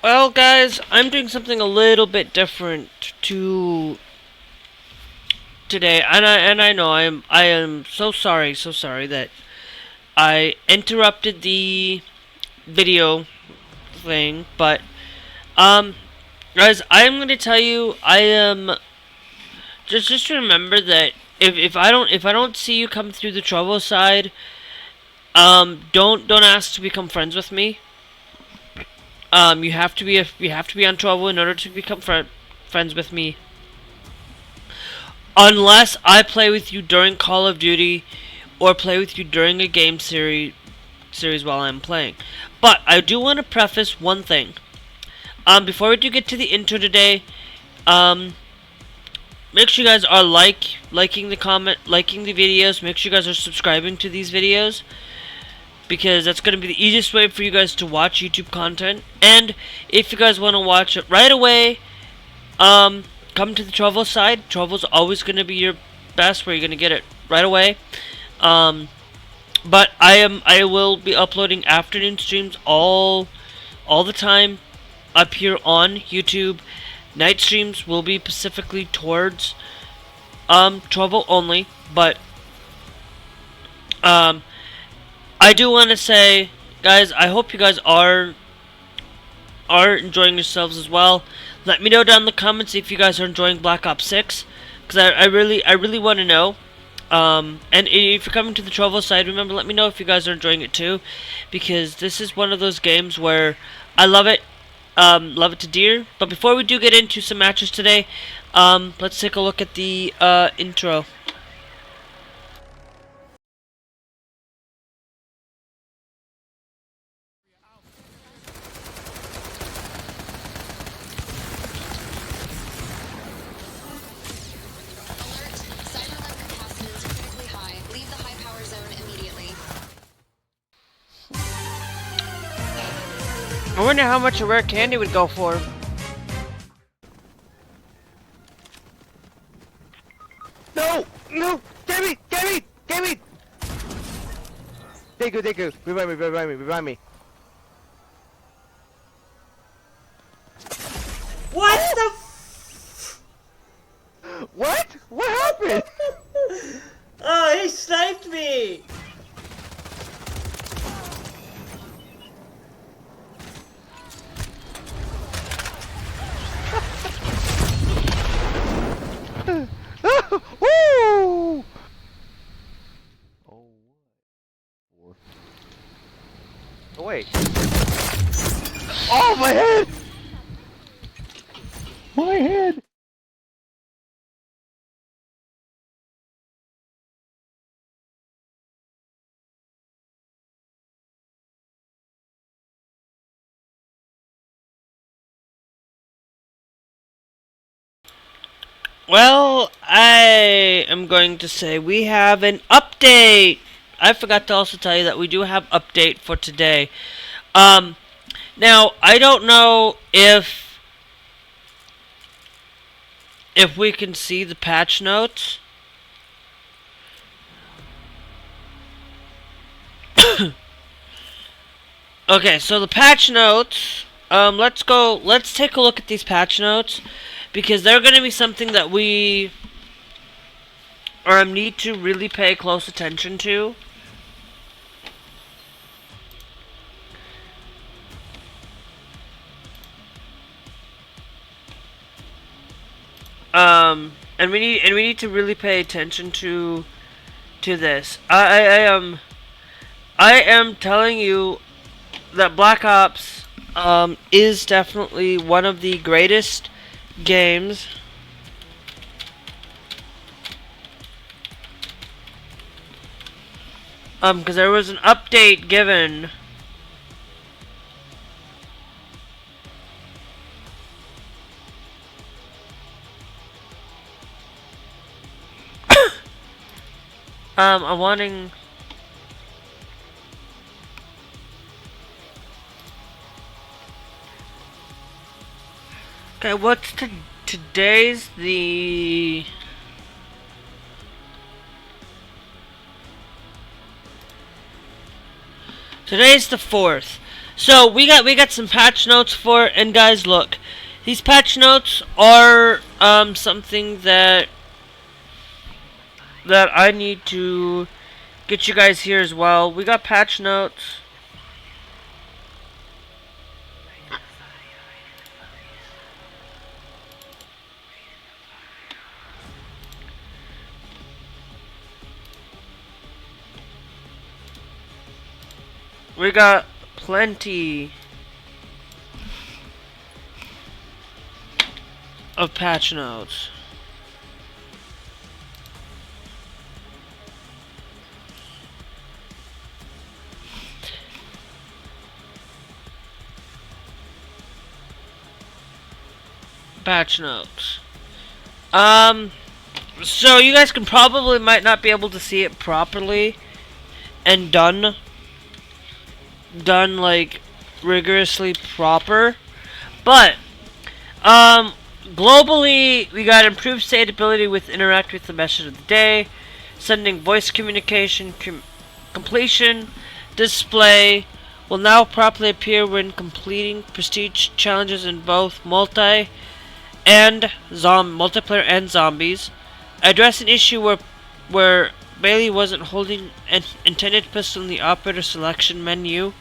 Well, guys, I'm doing something a little bit different to today, and I know I am so sorry that I interrupted the video thing, but guys, I am going to tell you, I am just remember that if I don't see you come through the trovo side, don't ask to become friends with me. You have to be on trovo in order to become friends with me. Unless I play with you during Call of Duty or play with you during a game series while I'm playing. But I do want to preface one thing. Before we do get to the intro today, make sure you guys are liking the videos. Make sure you guys are subscribing to these videos, because that's going to be the easiest way for you guys to watch YouTube content. And if you guys want to watch it right away, come to the trovo side. Trovo's always going to be your best, where you're going to get it right away. But I will be uploading afternoon streams all the time up here on YouTube. Night streams will be specifically towards trovo only, but I do want to say, guys, I hope you guys are enjoying yourselves as well. Let me know down in the comments if you guys are enjoying Black Ops 6, because I really want to know. And if you're coming to the trovo side, remember, let me know if you guys are enjoying it too, because this is one of those games where I love it to dear. But before we do get into some matches today, let's take a look at the intro. I wonder how much a rare candy would go for. No! No! Gaming! Gaming! Gaming! Deku! Revive me! What the What? What happened? Oh, he sniped me! Woo! Oh wait. Oh, my head! My head! Well, I am going to say we have an update. I forgot to also tell you that we do have update for today. Now I don't know if we can see the patch notes. Okay, so the patch notes. Let's take a look at these patch notes, because they're going to be something that we need to really pay close attention to. And we need to really pay attention to this. I am telling you that Black Ops is definitely one of the greatest games because there was an update given I'm wanting. Okay, what's today's the... Today's the 4th. So we got some patch notes for it, and guys, look, these patch notes are something that I need to get you guys here as well. We got patch notes. We got plenty of patch notes. Patch notes. So you guys can probably might not be able to see it properly and done like rigorously proper, but globally we got improved stability with interact with the message of the day, sending voice communication completion display will now properly appear when completing prestige challenges in both multiplayer and zombies. Address an issue where Bailey wasn't holding an intended pistol in the operator selection menu.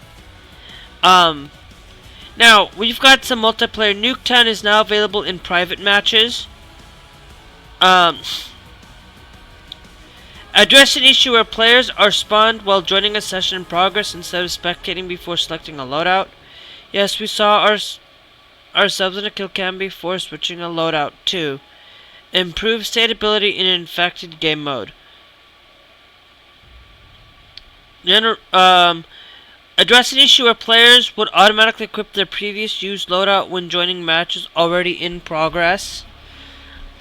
Now we've got some multiplayer. Nuketown is now available in private matches. Address an issue where players are spawned while joining a session in progress instead of spectating before selecting a loadout. Yes, we saw ourselves in a kill cam before switching a loadout too. Improve stability in infected game mode. Address an issue where players would automatically equip their previous used loadout when joining matches already in progress.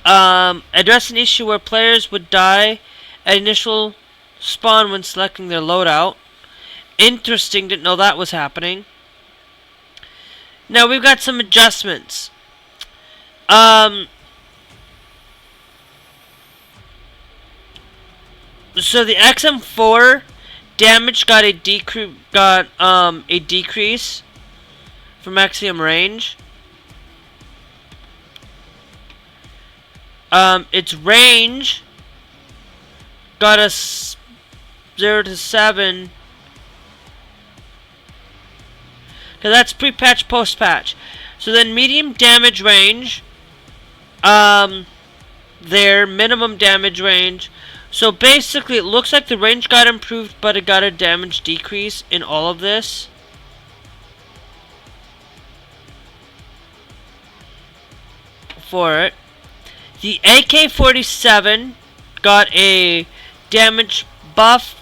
Address an issue where players would die at initial spawn when selecting their loadout. Interesting, didn't know that was happening. Now we've got some adjustments. So the XM4 damage got a decrease for maximum range. Its range got a 0 to 7. Cause that's pre-patch, post-patch. So then medium damage range. Their minimum damage range. So basically, it looks like the range got improved, but it got a damage decrease in all of this. For it. The AK-47 got a damage buff.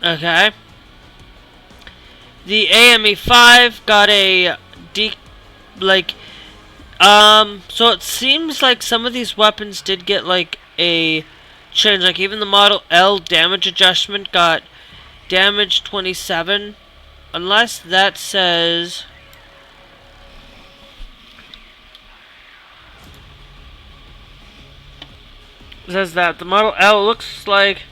Okay. The AME5 got a so it seems like some of these weapons did get like a change. Like even the Model L damage adjustment got damage 27, unless that says that the Model L looks like.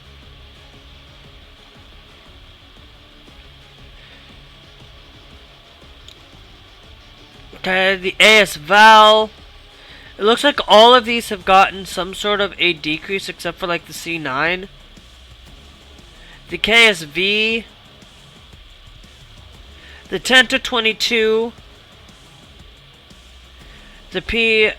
Okay, the AS Val. It looks like all of these have gotten some sort of a decrease except for like the C9. The KSV. The 10 to 22. The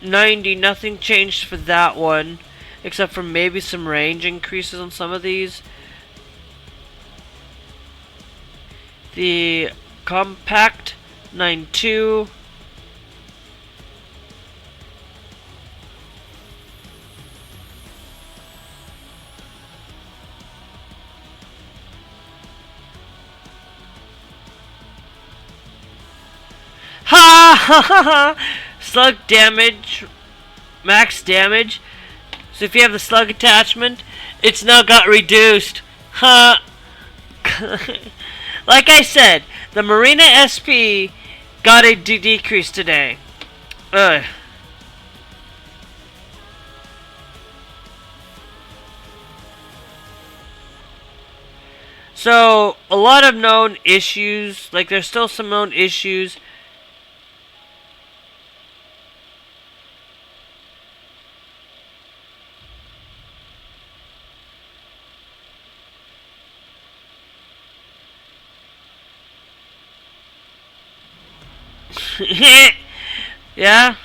P90, nothing changed for that one. Except for maybe some range increases on some of these. The Compact 9.2. Ha ha ha ha! Slug damage, max damage. So if you have the slug attachment, it's now got reduced. Ha! Like I said, the Marina SP got a decrease today. Ugh. So, a lot of known issues, like there's still some known issues. Yeah?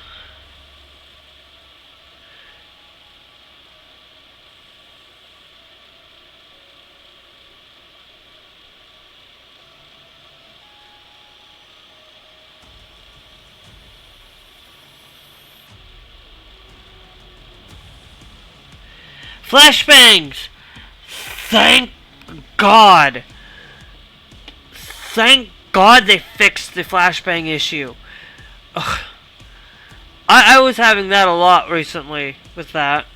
Flashbangs! Thank God! Thank God they fixed the flashbang issue. Ugh. I was having that a lot recently with that.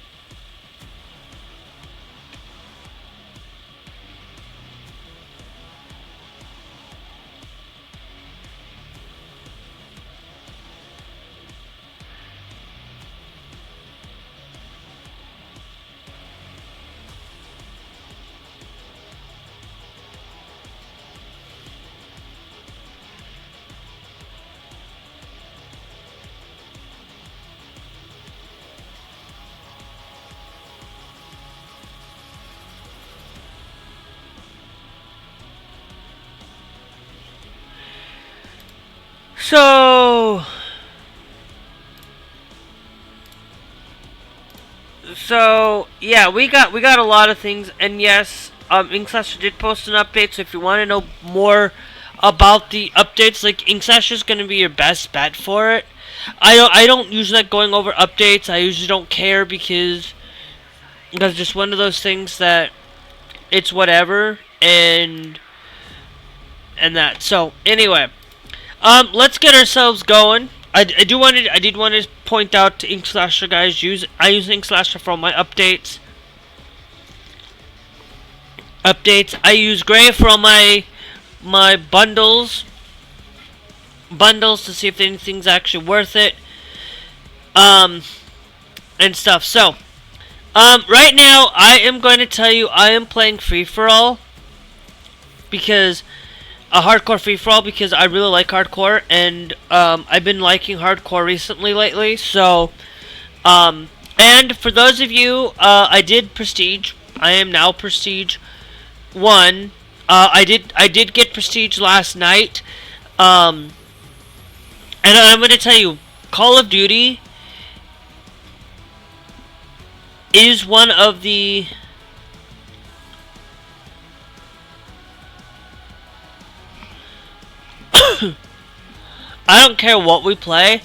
So yeah, we got a lot of things, and yes, Inkslash did post an update. So if you want to know more about the updates, like Inkslash is going to be your best bet for it. I don't usually like going over updates. I usually don't care because it's just one of those things that it's whatever and that. So anyway, let's get ourselves going. I did want to point out to Inkslasher guys. I use Inkslasher for all my updates. I use Gray for all my bundles to see if anything's actually worth it. And stuff. So, right now I am going to tell you I am playing free for all because. A hardcore free-for-all because I really like hardcore, and I've been liking hardcore recently lately. So, and for those of you, I did Prestige. I am now Prestige 1. I did get Prestige last night. And I'm going to tell you, Call of Duty is one of the... I don't care what we play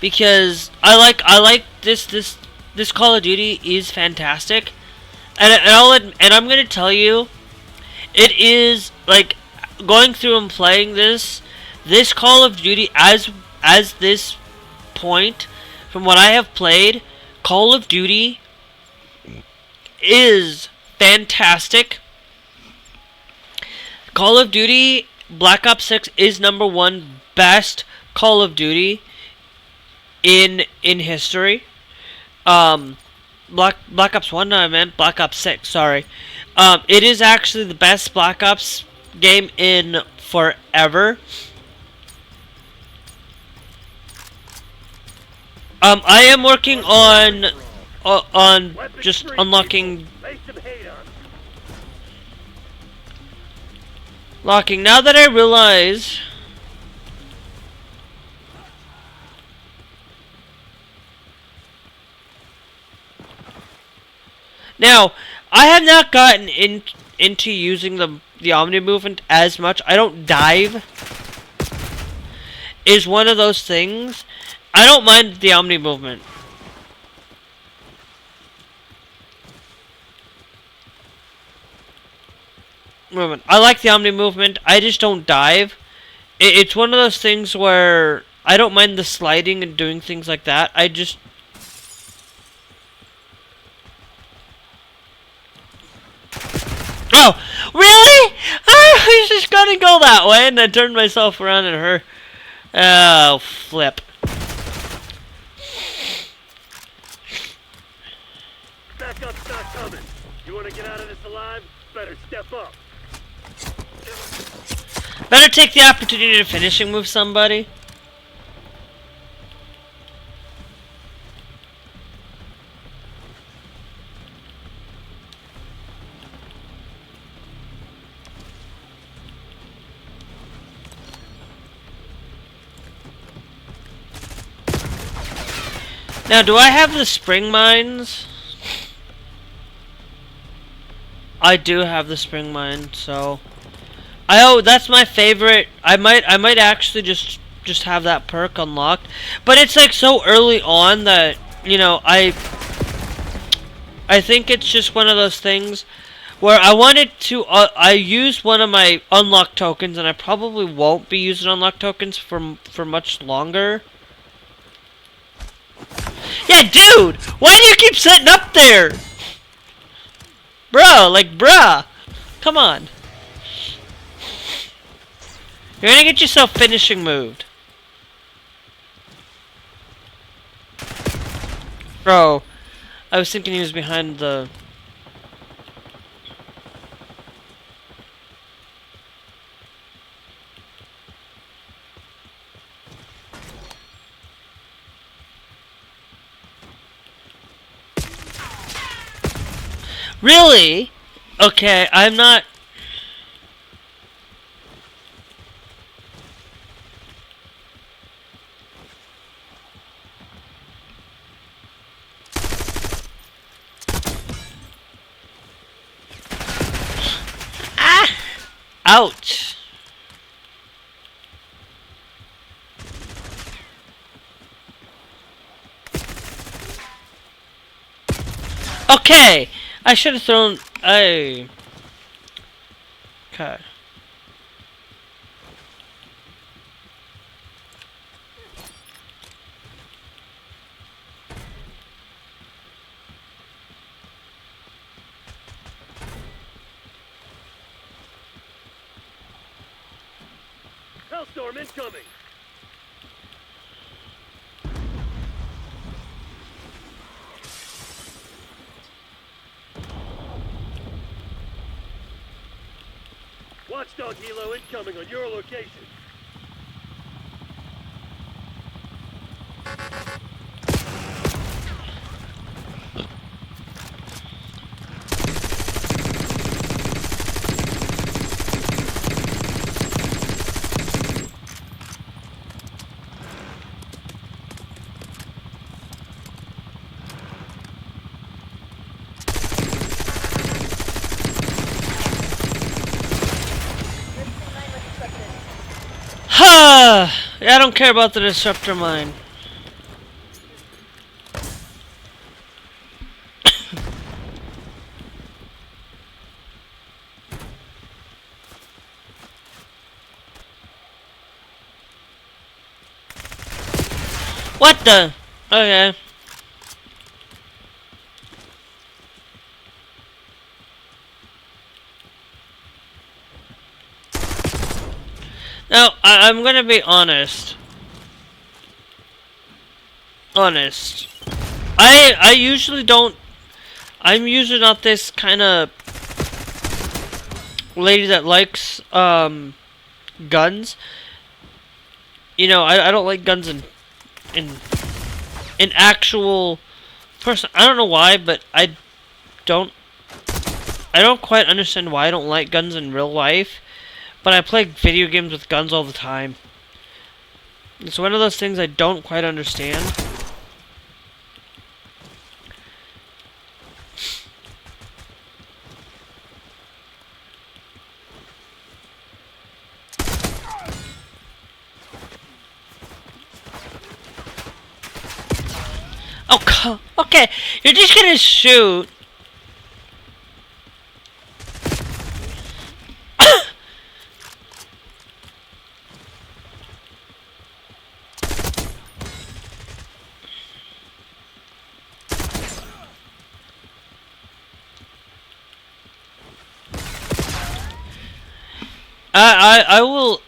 because I like this Call of Duty is fantastic, and I'm gonna tell you, it is like going through and playing this Call of Duty as this point from what I have played. Call of Duty is fantastic. Call of Duty Black Ops 6 is #1 best Call of Duty in history. Black Ops 1, no, I meant Black Ops 6, sorry. It is actually the best Black Ops game in forever. I am working on just unlocking now that I realize now I have not gotten into using the Omni movement as much. I don't dive is one of those things. I don't mind the Omni movement. I like the Omni movement. I just don't dive. It's one of those things where I don't mind the sliding and doing things like that. I just... Oh! Really? I was just gonna go that way and I turned myself around and Oh, flip. Backup's not coming. You want to get out of this alive? Better step up. Better take the opportunity to finishing move somebody. Now, do I have the spring mines? I do have the spring mine, so that's my favorite. I might actually just have that perk unlocked, but it's like so early on that, you know, I think it's just one of those things where I wanted to I used one of my unlock tokens, and I probably won't be using unlock tokens for much longer. Yeah, dude! Why do you keep sitting up there? Bro, like, bruh! Come on. You're gonna get yourself finishing moved. Bro, I was thinking he was behind the... Really? Okay, I'm not... Ah! Ouch! Okay! I should have thrown... Okay. Hellstorm incoming. Watchdog helo incoming on your location. Ha! I don't care about the disruptor mine. What the? Okay. Now, I'm gonna be honest. I usually don't... I'm usually not this kind of lady that likes, guns. You know, I don't like guns in actual person. I don't know why, but I don't quite understand why I don't like guns in real life. But I play video games with guns all the time. It's one of those things I don't quite understand. Oh, okay. You're just gonna shoot. I will...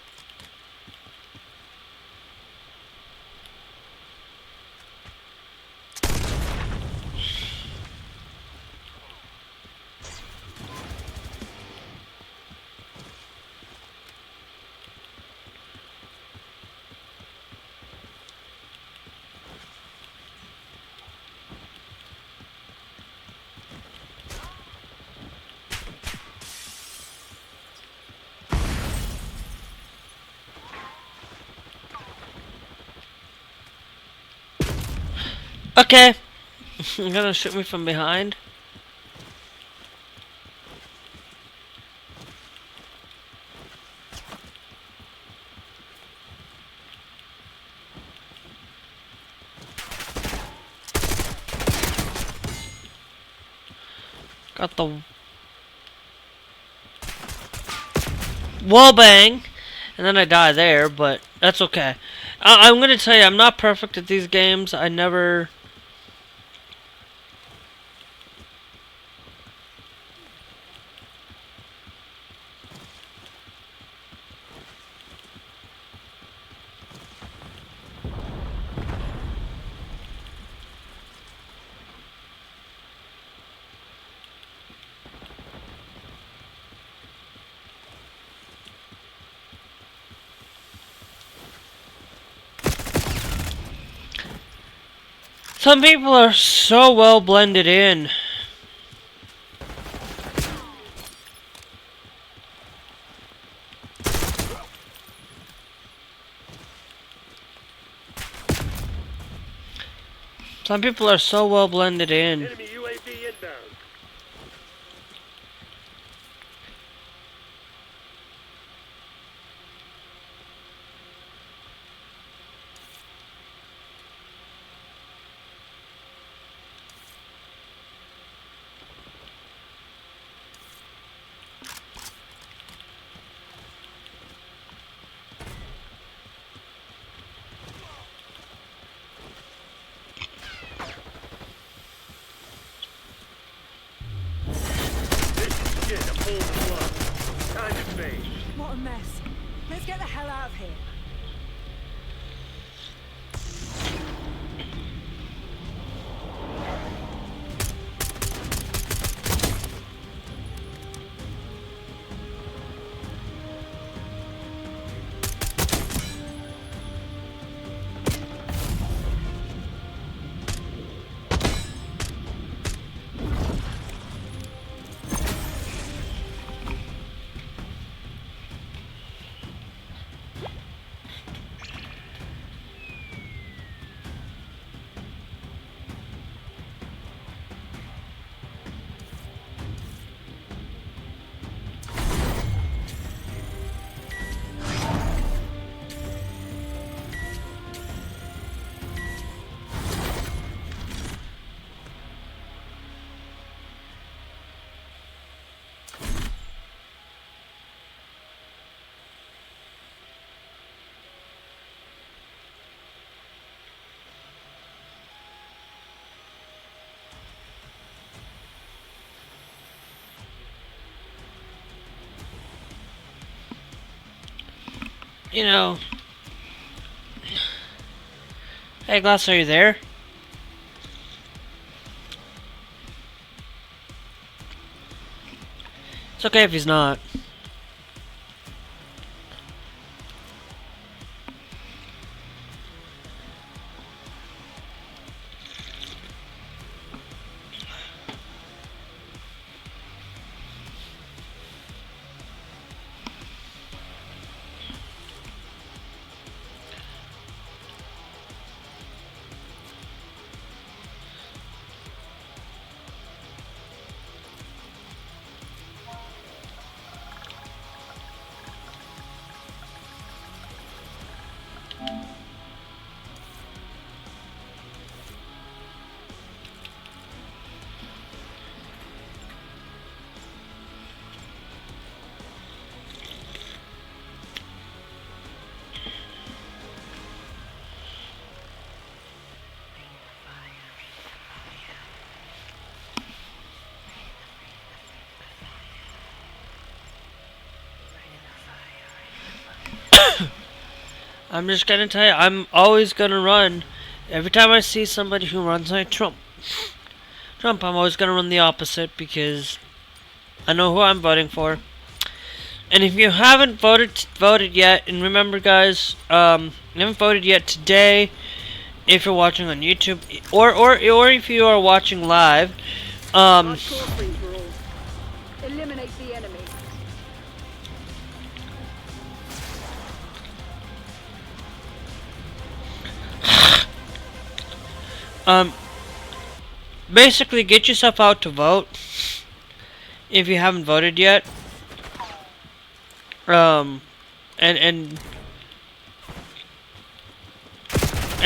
Okay. You're gonna shoot me from behind? Got the wall bang, and then I die there, but that's okay. I'm gonna tell you, I'm not perfect at these games. I never. Some people are so well blended in. Some people are so well blended in. Enemy UAV inbound. Shit, I'm pulling the plug. Time to fade. What a mess. Let's get the hell out of here. You know. Hey, Glass, are you there? It's okay if he's not. I'm just gonna tell you, I'm always gonna run. Every time I see somebody who runs like Trump, I'm always gonna run the opposite because I know who I'm voting for. And if you haven't voted yet, and remember, guys, you haven't voted yet today, if you're watching on YouTube, or if you are watching live, Hardcore free for all. Eliminate the enemy. basically get yourself out to vote if you haven't voted yet. And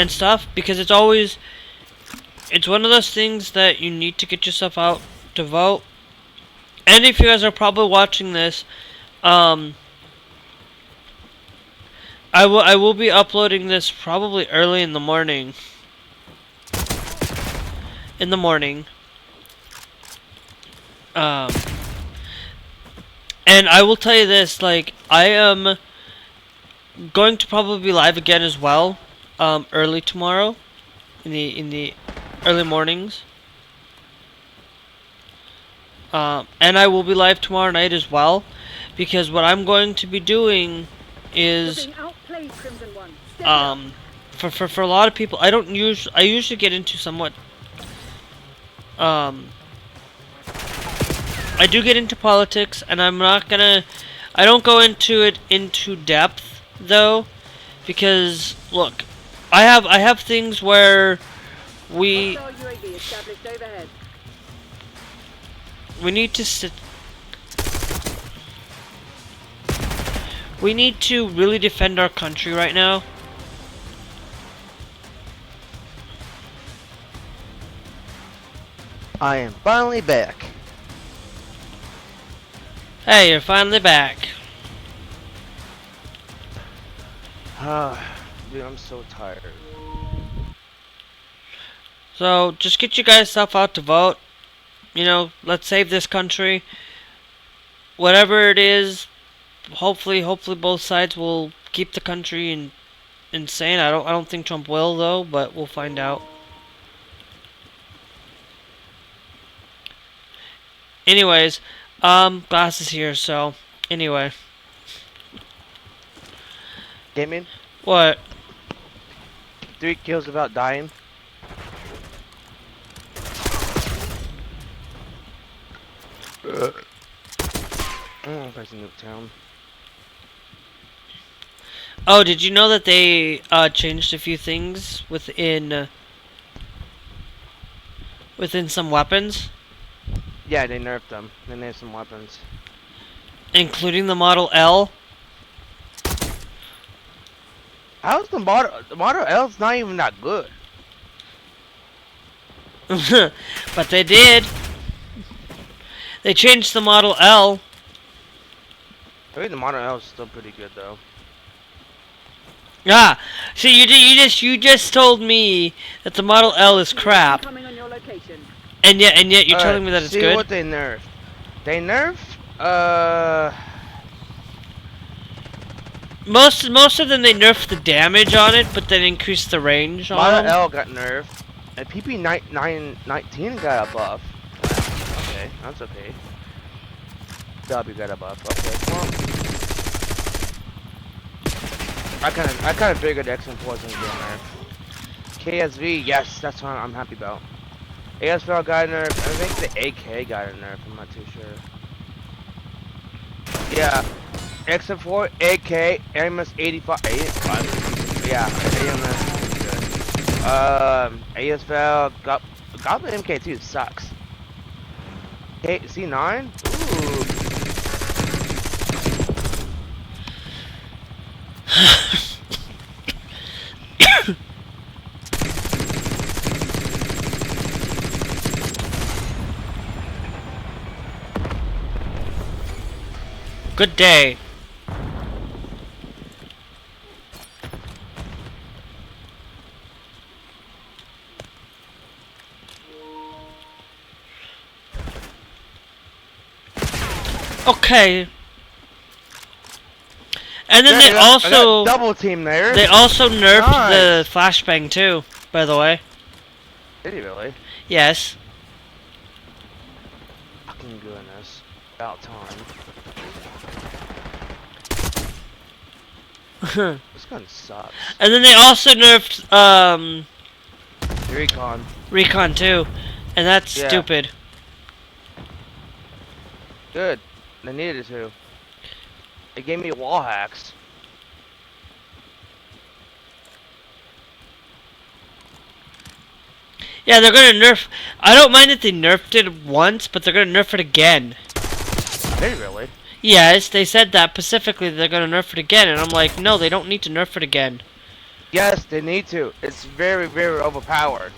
stuff, because it's one of those things that you need to get yourself out to vote. And if you guys are probably watching this, I will be uploading this probably early in the morning. And I will tell you this, like, I am going to probably be live again as well, early tomorrow, in the early mornings. And I will be live tomorrow night as well, because what I'm going to be doing is, for a lot of people, I usually get into somewhat, I do get into politics, and I don't go into it into depth, though, because, look, I have things where we need to really defend our country right now. I am finally back. Hey, you're finally back. Dude, I'm so tired. So, just get you guys stuff out to vote. You know, let's save this country. Whatever it is, hopefully both sides will keep the country insane. I don't think Trump will, though, but we'll find out. Anyways, Glass is here, so anyway. Gaming? What? 3 kills without dying. Pressing Nuketown. Oh, did you know that they changed a few things within some weapons? Yeah, they nerfed them. They nerfed some weapons. Including the Model L? How's the Model L's not even that good? But they did. They changed the Model L. I think the Model L is still pretty good though. Ah, so you just told me that the Model L is crap. And yet you're telling me that it's see good? See what they nerfed. They nerfed, Most of them, they nerfed the damage on it, but then increased the range on Model them. L got nerfed, and PP919 got a buff. Okay, that's okay. W got a buff. Okay, well, I kind of figured XM4 was gonna get nerfed. KSV, yes, that's what I'm happy about. ASVL got a nerf. I think the AK got a nerf. I'm not too sure. Yeah, XM4, AK, AMS 85. Yeah, AMS good. ASVL got the MK2 sucks. C9. Ooh. Good day. Okay. And then they also double team there. They also nerfed the flashbang too, by the way. Did he really? Yes. Fucking goodness. About time. This gun sucks. And then they also nerfed Recon too, and that's stupid. Good. They needed it to. They gave me wall hacks. Yeah, they're gonna nerf. I don't mind that they nerfed it once, but they're gonna nerf it again. They really? Yes, they said that specifically. They're gonna nerf it again, and I'm like, no, they don't need to nerf it again. Yes, they need to. It's very, very overpowered.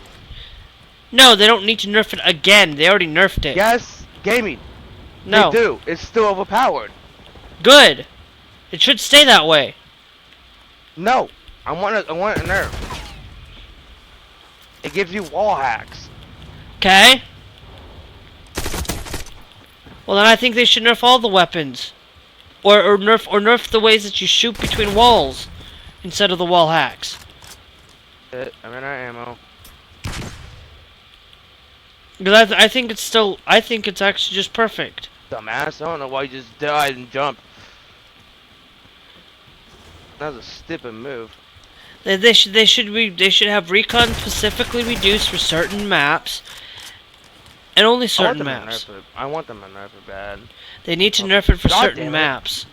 No, they don't need to nerf it again. They already nerfed it. Yes, gaming. No. They do. It's still overpowered. Good. It should stay that way. No, I want a nerf. It gives you wall hacks. Okay. Well, then I think they should nerf all the weapons, or nerf the ways that you shoot between walls, instead of the wall hacks. I'm in our ammo. Because I think it's still, I think it's actually just perfect. Dumbass, I don't know why you just died and jumped. That was a stupid move. They should have recon specifically reduced for certain maps, and only certain maps. I want them to nerf it bad. They need to nerf it for God certain damn it. maps.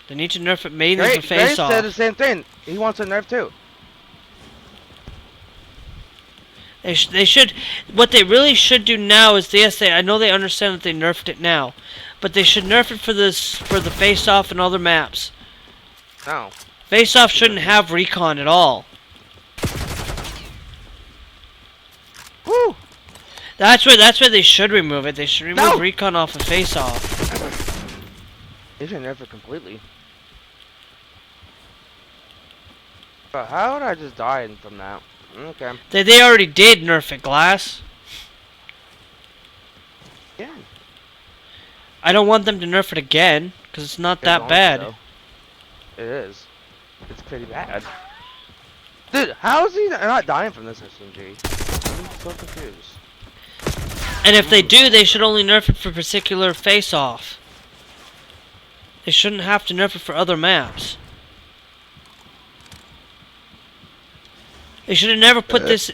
They need to nerf it mainly Gray for face said the off. same thing. He wants a nerf too. They should. What they really should do now is I know they understand that they nerfed it now, but they should nerf it for the face off and other maps. No. Face off shouldn't have recon at all. Woo! That's where they should remove it. They should remove No! recon off of face off. They should nerf it completely. But how would I just die from that? Okay. They already did nerf it, Glass. Yeah. I don't want them to nerf it again, because it's not that bad. It is. It's pretty bad. Dude, how is he not dying from this SMG? I'm so confused. And if they do, they should only nerf it for particular face-off. They shouldn't have to nerf it for other maps. They should have never put this...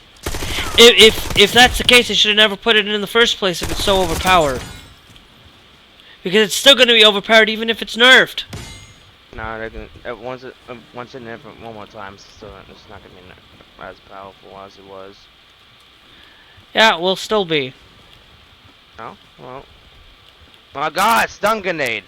If that's the case, they should have never put it in the first place if it's so overpowered. Because it's still going to be overpowered even if it's nerfed. No, they can. Once it nerfed it one more time, it's not gonna be as powerful as it was. Yeah, it will still be. No, well, my God, stun grenade.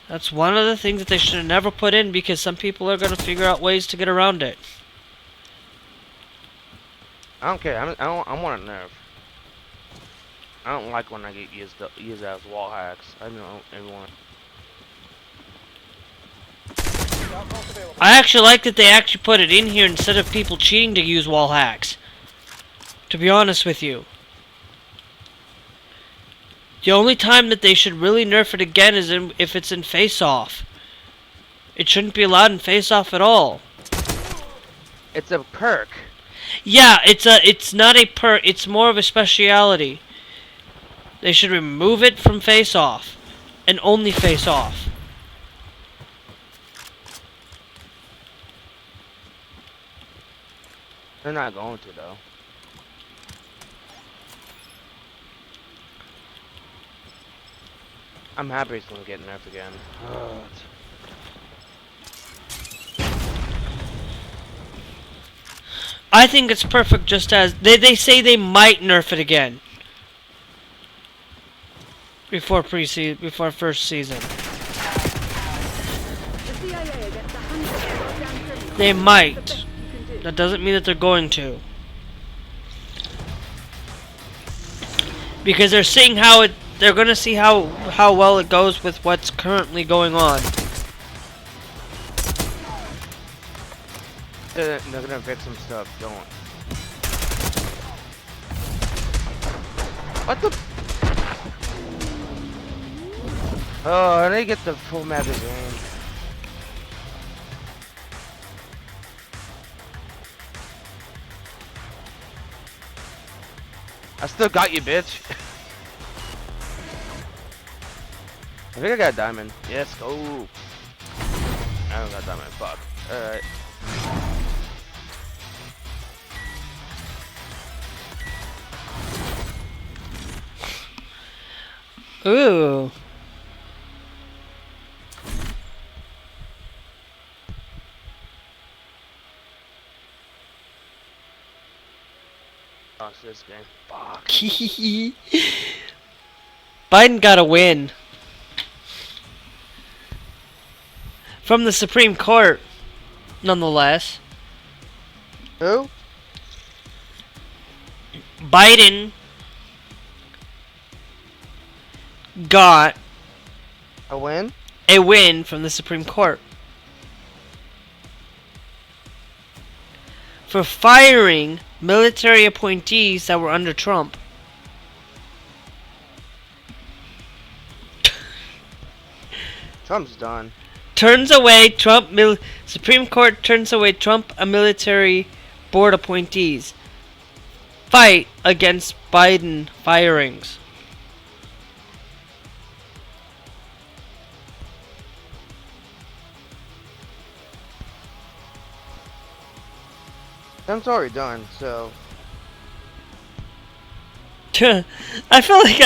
That's one of the things that they should have never put in because some people are going to figure out ways to get around it. I don't care. I want a nerf. I don't like when I get used as wall hacks. I know everyone. I actually like that they actually put it in here instead of people cheating to use wall hacks. To be honest with you. The only time that they should really nerf it again is if it's in face-off. It shouldn't be allowed in face-off at all. It's a perk. Yeah, it's not a perk, it's more of a speciality. They should remove it from face-off. And only face-off. They're not going to though. I'm happy it's gonna get nerfed again. I think it's perfect just as... They say they might nerf it again. Before first season. They might. That doesn't mean that they're going to. Because they're seeing how it... They're gonna see how well it goes with what's currently going on. They're gonna fix some stuff, don't. What the? Oh, I need to get the full magazine. I still got you, bitch. I think I got a diamond. Yes, go. I don't got a diamond. Fuck. Alright. Ooh. lost this game. Fuck. Biden got a win from the Supreme Court, nonetheless. Who? Biden got A win? a win from the Supreme Court for firing military appointees that were under Trump. Trump's done. Supreme Court turns away Trump and military board appointees. Fight against Biden firings. Trump's already done, so. I feel like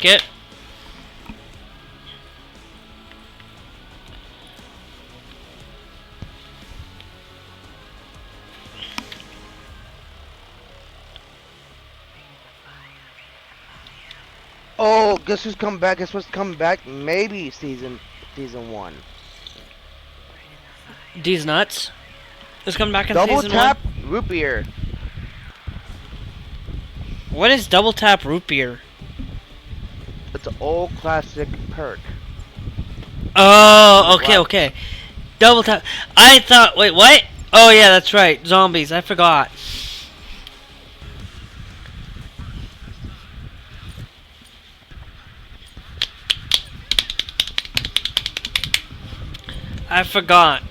it. Oh, guess who's coming back? Guess what's coming back? Maybe season 1. These nuts. Who's coming back in Double season tap 1? root beer. What is double tap root beer? It's an old classic perk. Oh, okay, Wow. okay. Double tap. I thought. Wait, what? Oh yeah, that's right. Zombies. I forgot. I forgot.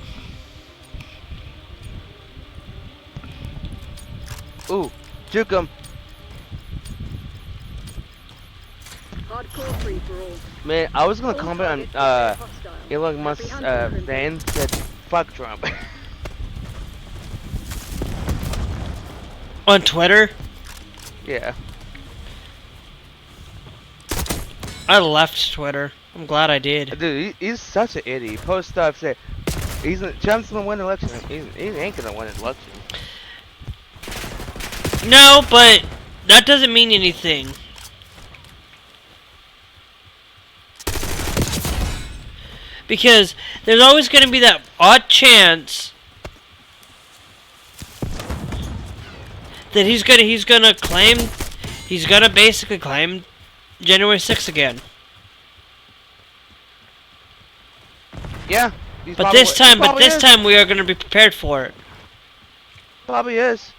Ooh, juke him. Hardcore free for all. Man, I was gonna All comment on targets hostile. Elon Musk's Happy hunting, fan said fuck Trump. On Twitter, Yeah. I left Twitter. I'm glad I did. Dude, he's such an idiot. He posts stuff say Trump's gonna win the election. He ain't gonna win the election. No, but that doesn't mean anything. Because there's always going to be that odd chance that he's gonna basically claim January 6th again. Yeah. But this time we are gonna be prepared for it. Probably is.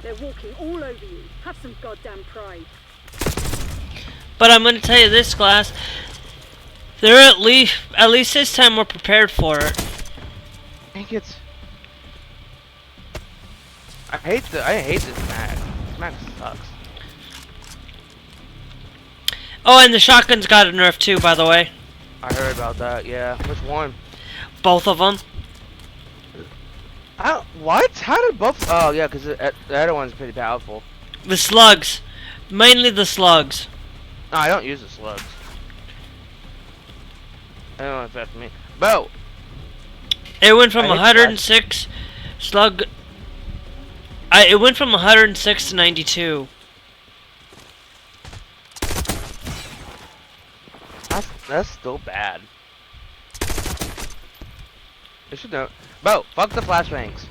They're walking all over you. Have some goddamn pride. But I'm gonna tell you this, class. They're at least this time we're prepared for it. I think it's. I hate this map. This map sucks. Oh, and the shotgun's got a nerf too, by the way. I heard about that. Yeah. Which one? Both of them. What? How did both? Oh yeah, because the other one's pretty powerful. The slugs, mainly the slugs. No, I don't use the slugs. I don't know if that's me. Bo. It went from I hate 106 slug. It went from 106 to 92. That's still bad. You should know. Bo, fuck the flashbangs.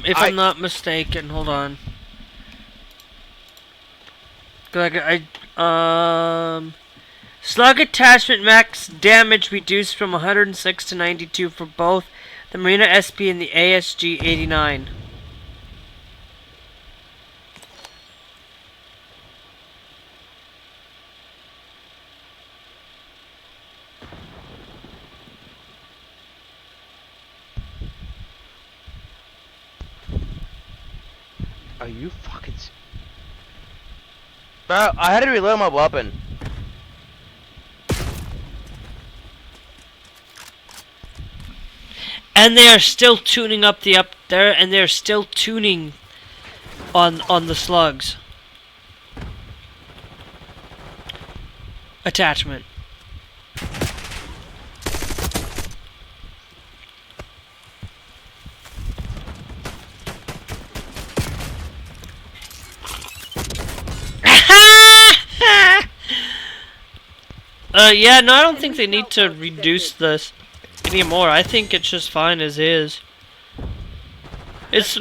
If I'm not mistaken, hold on. Slug attachment max damage reduced from 106 to 92 for both the Marina SP and the ASG 89. Are you fucking? Bro, I had to reload my weapon. And they are still tuning up the up there, and they're still tuning on the slugs. attachment. Yeah, no, I don't think they need to reduce this anymore. I think it's just fine as is. It's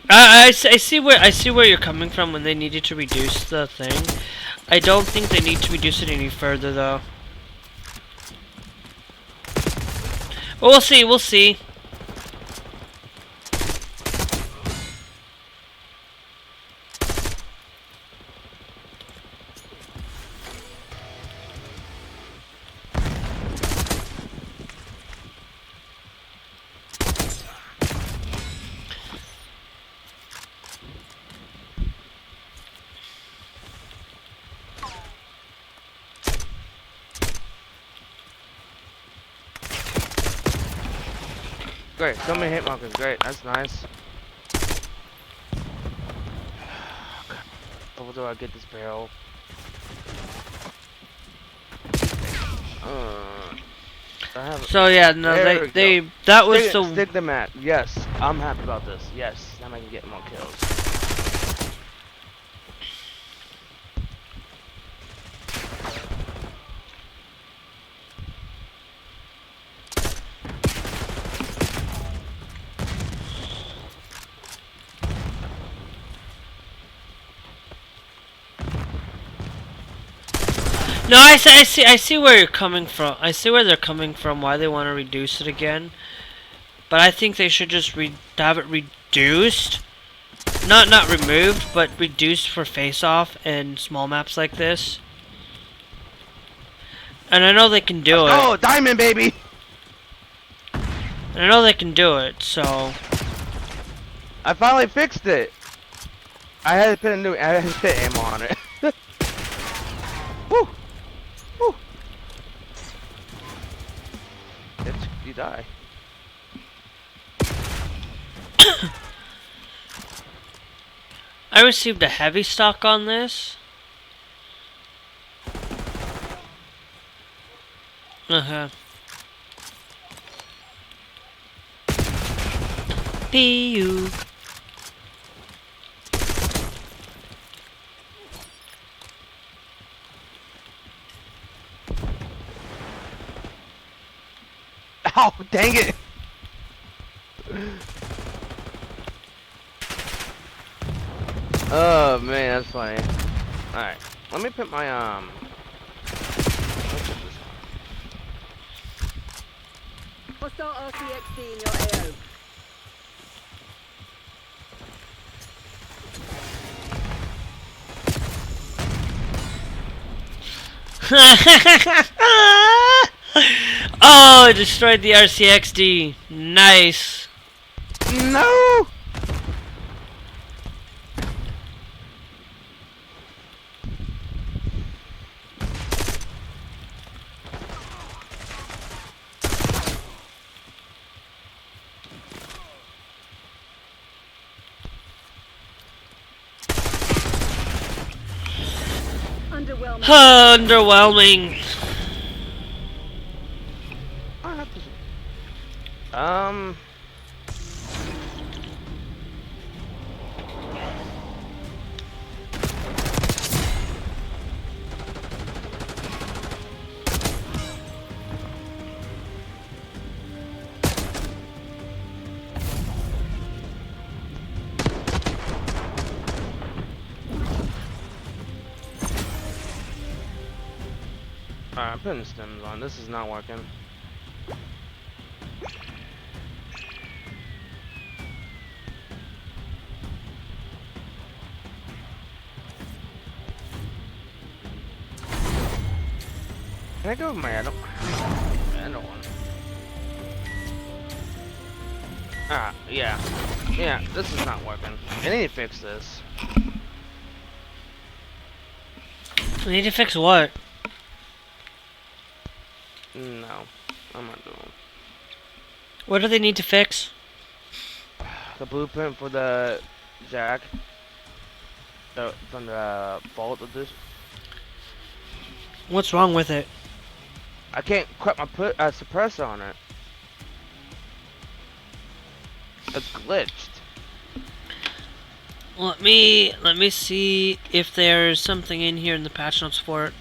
I see where you're coming from when they needed to reduce the thing. I don't think they need to reduce it any further though. But we'll see, we'll see. Great, so many hit markers. Great, that's nice. How do I get this barrel? So yeah, no, that was the stick the mat. Yes, I'm happy about this. Yes, now I can get more kills. No, I see where you're coming from. I see where they're coming from. Why they want to reduce it again, but I think they should just have it reduced, not removed, but reduced for face-off and small maps like this. And I know they can do it. Oh, diamond, baby! And I know they can do it. So I finally fixed it. I had to put ammo on it. Woo! Woo! You die. I received a heavy stock on this. PU. Ow, dang it! Oh man, that's funny. Alright, let me put my Hostile RCXD in your AO. Oh, I destroyed the RCXD. Nice. No! Underwhelming. Underwhelming. Alright, I'm putting stems on. This is not working. Can I go with my I don't want. Ah, yeah. Yeah, this is not working. I need to fix this. We need to fix what? No, I'm not doing it. What do they need to fix? The blueprint for the jack. the fault of this. What's wrong with it? I can't put my suppressor on it. It's glitched. Let me see if there's something in here in the patch notes for it.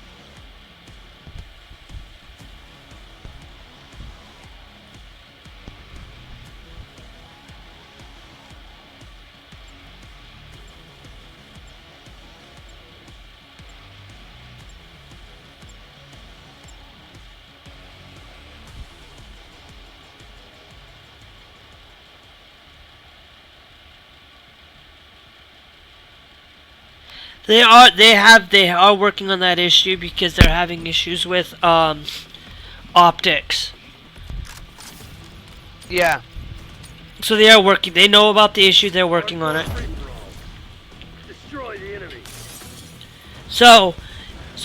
They are working on that issue because they're having issues with optics. Yeah. So they are working. They know about the issue. They're working on it. Destroy the enemy. So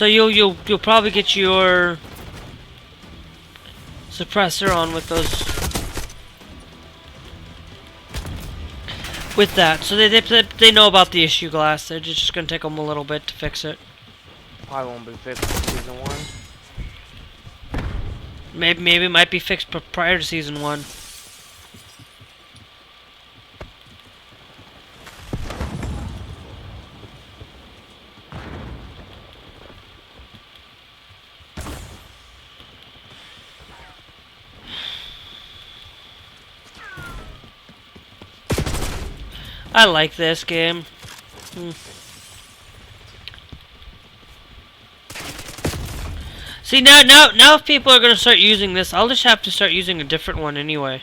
you'll probably get your suppressor on with those. With that, so they know about the issue, Glass. They're just gonna take them a little bit to fix it. Probably won't be fixed in season 1. Maybe it might be fixed prior to season 1. I like this game. See, now if people are gonna start using this, I'll just have to start using a different one anyway.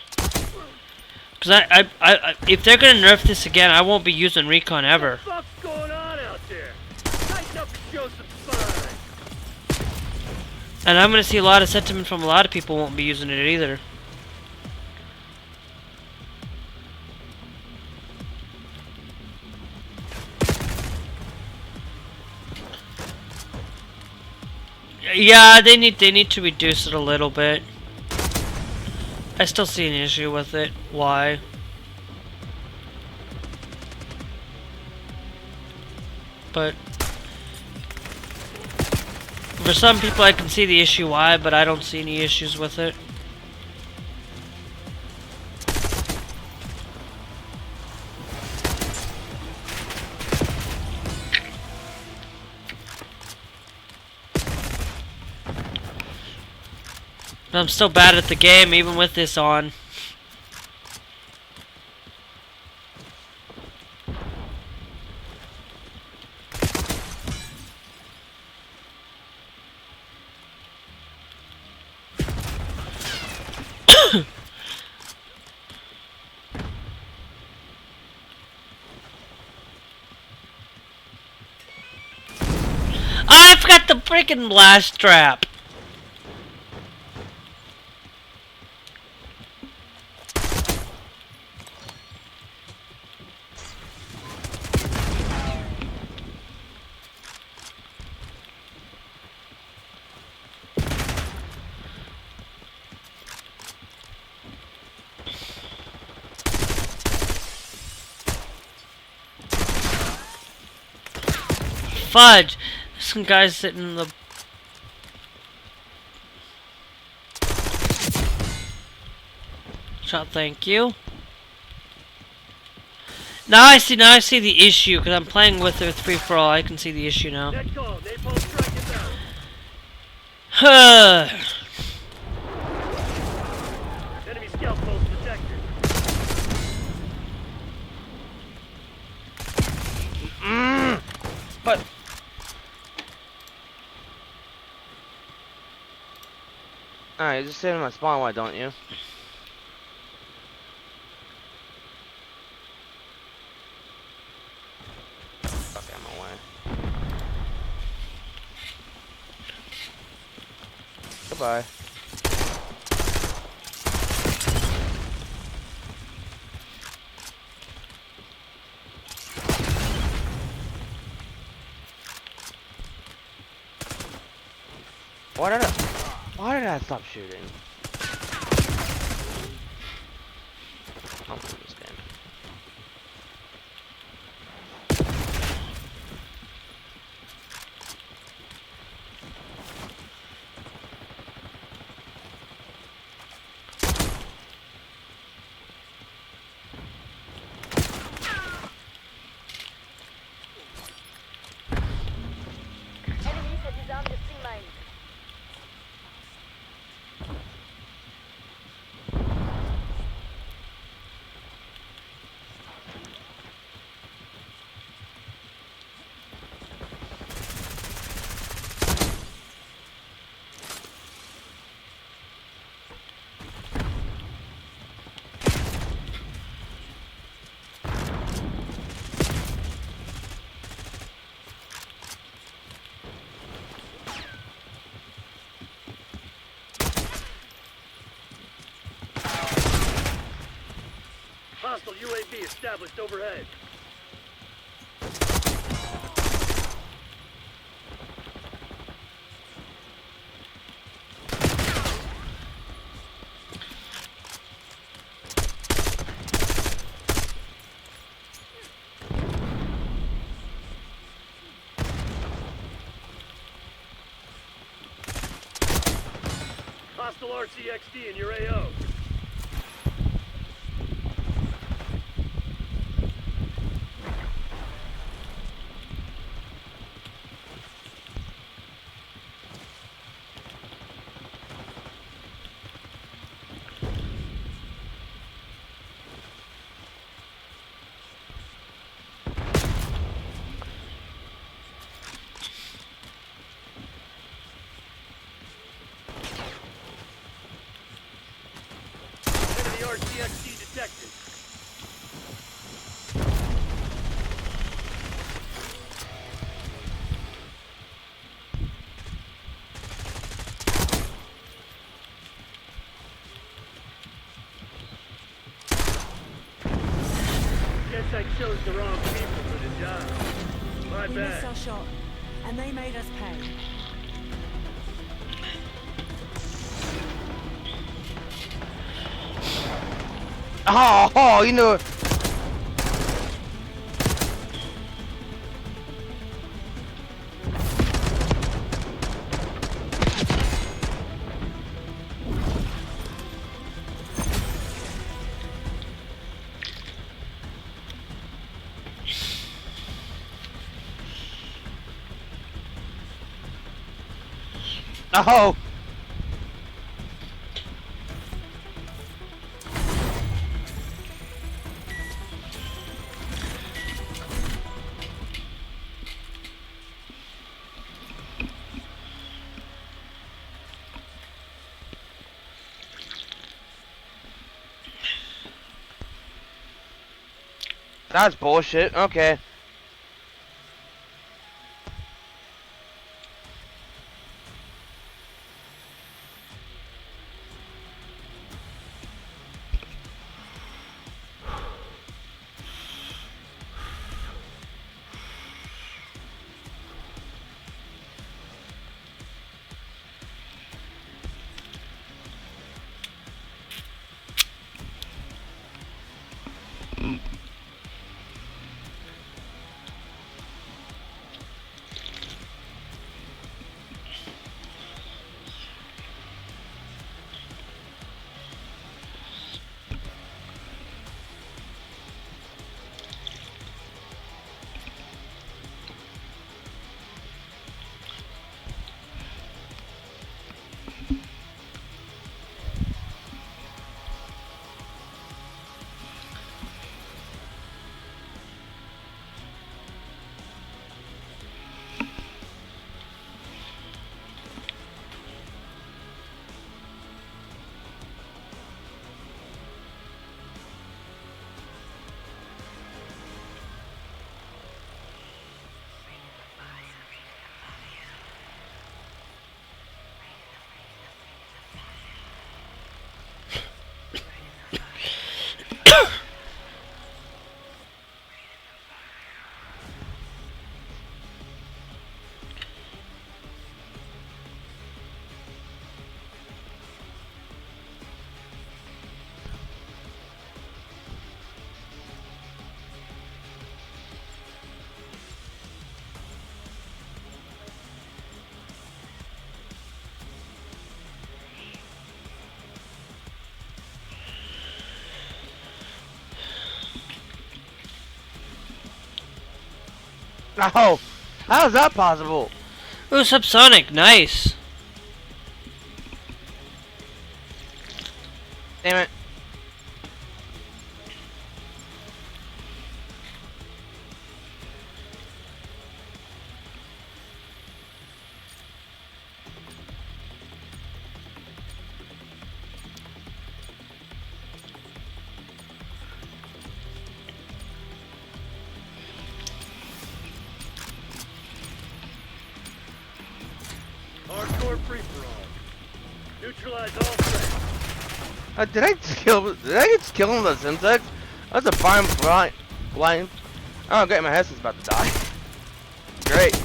Cause if they're gonna nerf this again, I won't be using Recon ever. What the fuck's going on out there? Tighten up and show some spine. And I'm gonna see a lot of sentiment from a lot of people won't be using it either. Yeah, they need to reduce it a little bit. I still see an issue with it. Why? But for some people I can see the issue why, but I don't see any issues with it. I'm still bad at the game, even with this on. I forgot the freaking blast trap. Fudge! Some guys sitting in the... Shot, thank you. Now I see the issue, because I'm playing with it with free-for-all. I can see the issue now. Next call, napalm strike inbound. Enemy scout post detected. But alright, just sit in my spawn, why don't you? Okay, I'm away. Goodbye. Why did I stop shooting? I'm in this game. Hostile UAV established overhead. Hostile RCXD in your AO. Enemy RCXD detected. Guess I chose the wrong people for the job. My We missed bad. our shot, and they made us pay. Oh, you know. Oh. That's bullshit. Okay. No! How is that possible? Ooh, subsonic, nice. Damn it. Hardcore free-for-all. Neutralize all threats. Did I just kill him with the Simtex? That's a blind. Oh, great, my headset's about to die. Great.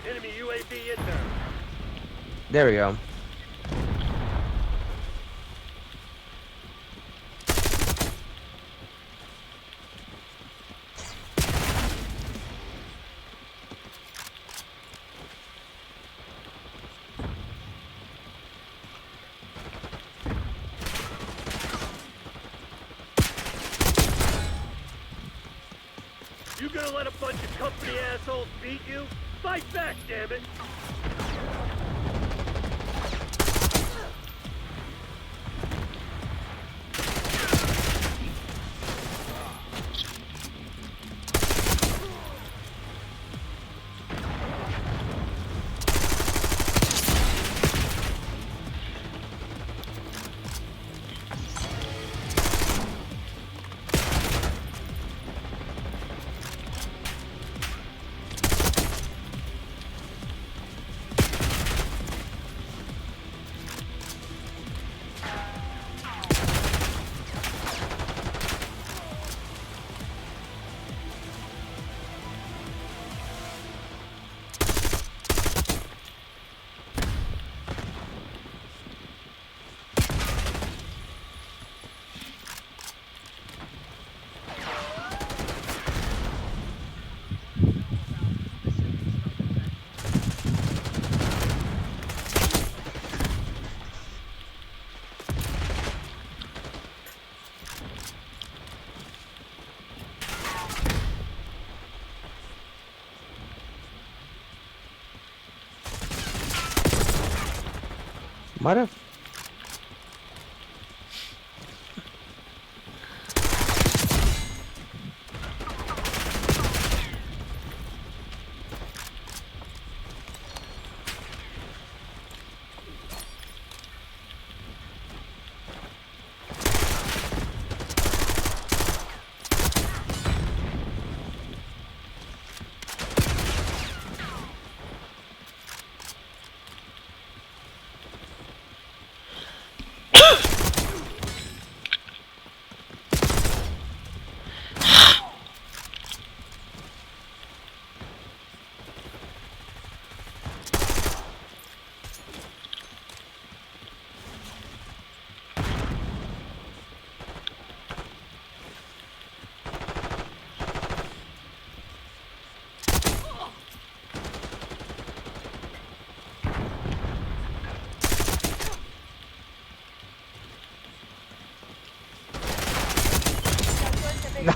Enemy UAV inbound. There we go. You gonna let a bunch of company assholes beat you? Fight back, damn it! Might have.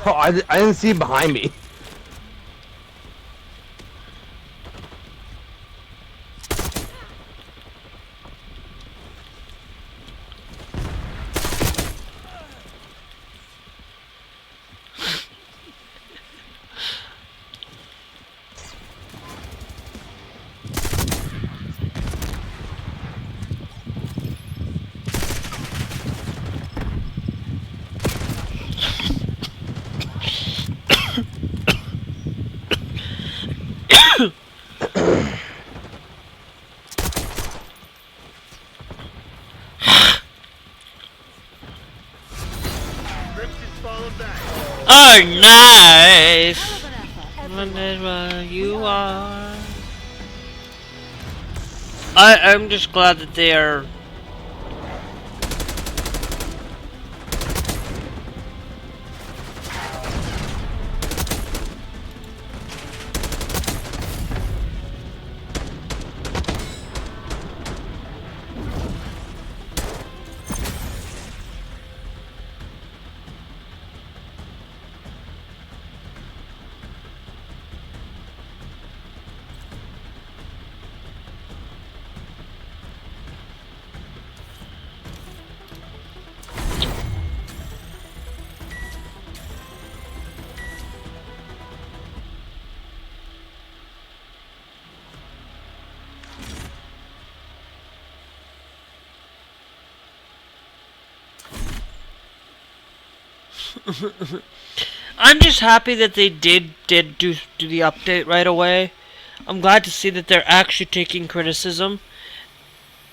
No, I didn't see behind me. Rips is falling back. Oh, nice. Wonder you are. I'm just glad that they are. I'm just happy that they did do the update right away. I'm glad to see that they're actually taking criticism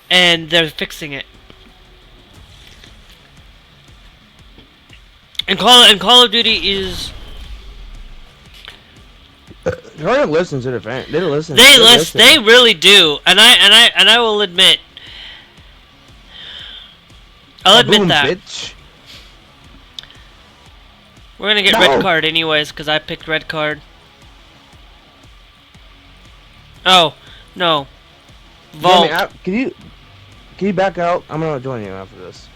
and they're fixing it. And Call of Duty is Try to listen to the fan. They listen. They really do, and I will admit, I'll admit that. Bitch. We're gonna get red card anyways, cause I picked red card. Oh no, Vault. Can you back out? I'm gonna join you after this.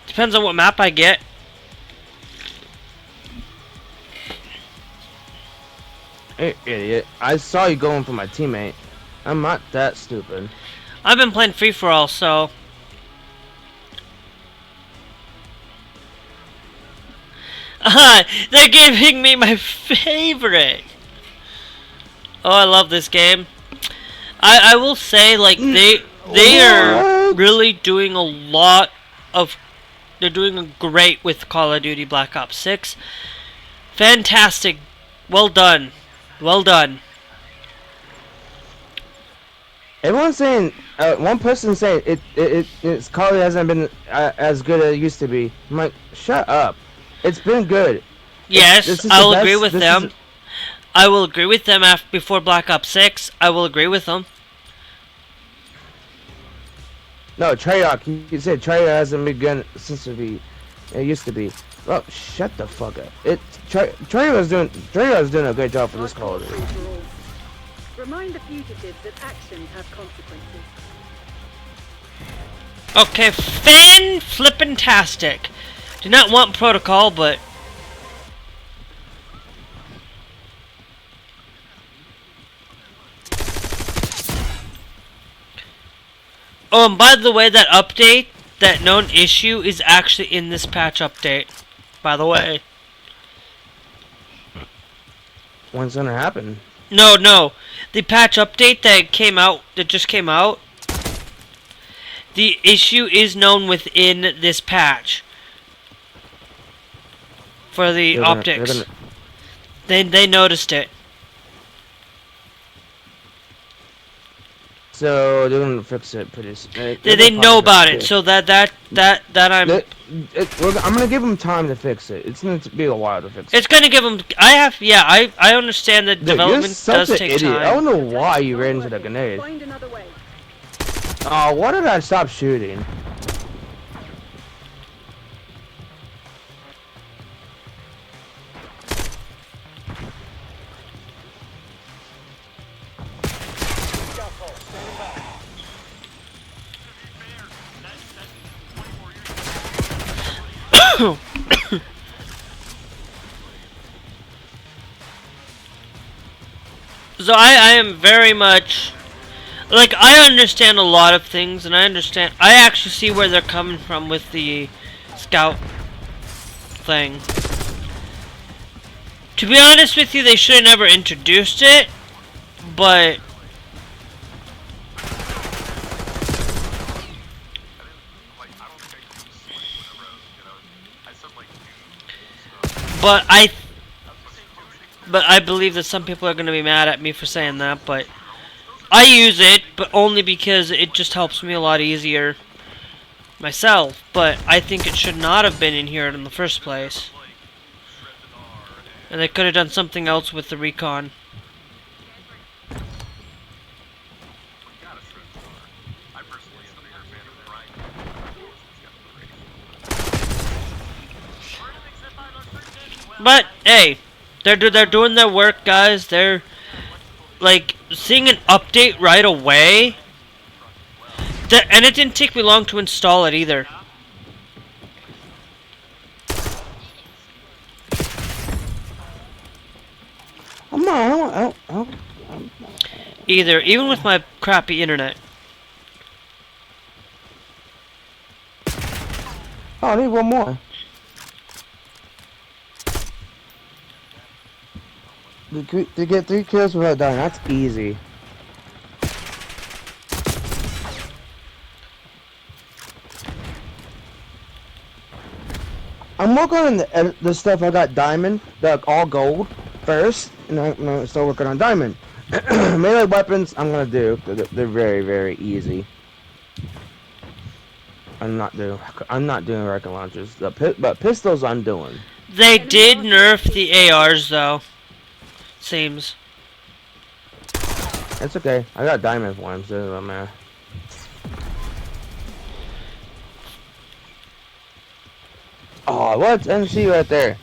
Depends on what map I get. Hey, idiot. I saw you going for my teammate. I'm not that stupid. I've been playing free-for-all, so... They're giving me my favorite! Oh, I love this game. I will say, like, they are really doing a lot of... They're doing great with Call of Duty Black Ops 6. Fantastic. Well done. Well done. Everyone's saying, one person saying it's Call of Duty hasn't been as good as it used to be. I'm like, shut up. It's been good. Yes, I'll agree with them. I will agree with them before Black Ops 6. I will agree with them. No, Treyarch. He said Treyarch hasn't been good since it used to be. Well, shut the fuck up. Treyarch's doing a great job for this Call of Duty. Remind the fugitives that actions have consequences. Okay, fan-flippin-tastic. Do not want protocol, but... Oh, and by the way, that update, that known issue, is actually in this patch update. By the way. When's gonna happen? No. The patch update that just came out, the issue is known within this patch. For the optics. They noticed it. So they're gonna fix it pretty soon. They know about it, so that I'm gonna give them time to fix it. It's gonna be a while to fix it. It's gonna give them. I understand that development does take time. I don't know why you ran into the grenade. Find another way. Oh, why did I stop shooting? So I am very much, like, I understand a lot of things, and I actually see where they're coming from with the scout thing. To be honest with you, they should have never introduced it, but I believe that some people are going to be mad at me for saying that, but I use it, but only because it just helps me a lot easier myself, but I think it should not have been in here in the first place. And they could have done something else with the recon. But hey, they're doing their work, guys. They're like seeing an update right away. And it didn't take me long to install it either. Even with my crappy internet. Oh, I need one more. To get 3 kills without dying, that's easy. I'm working on the stuff I got diamond, the all gold first, and I'm gonna start working on diamond. Melee weapons I'm gonna do. They're very very easy. I'm not doing rocket launchers. But pistols I'm doing. They Enemy did nerf RTX the ARs though. Seems. It's okay. I got diamond for him, so I'm Oh, what's MC right there?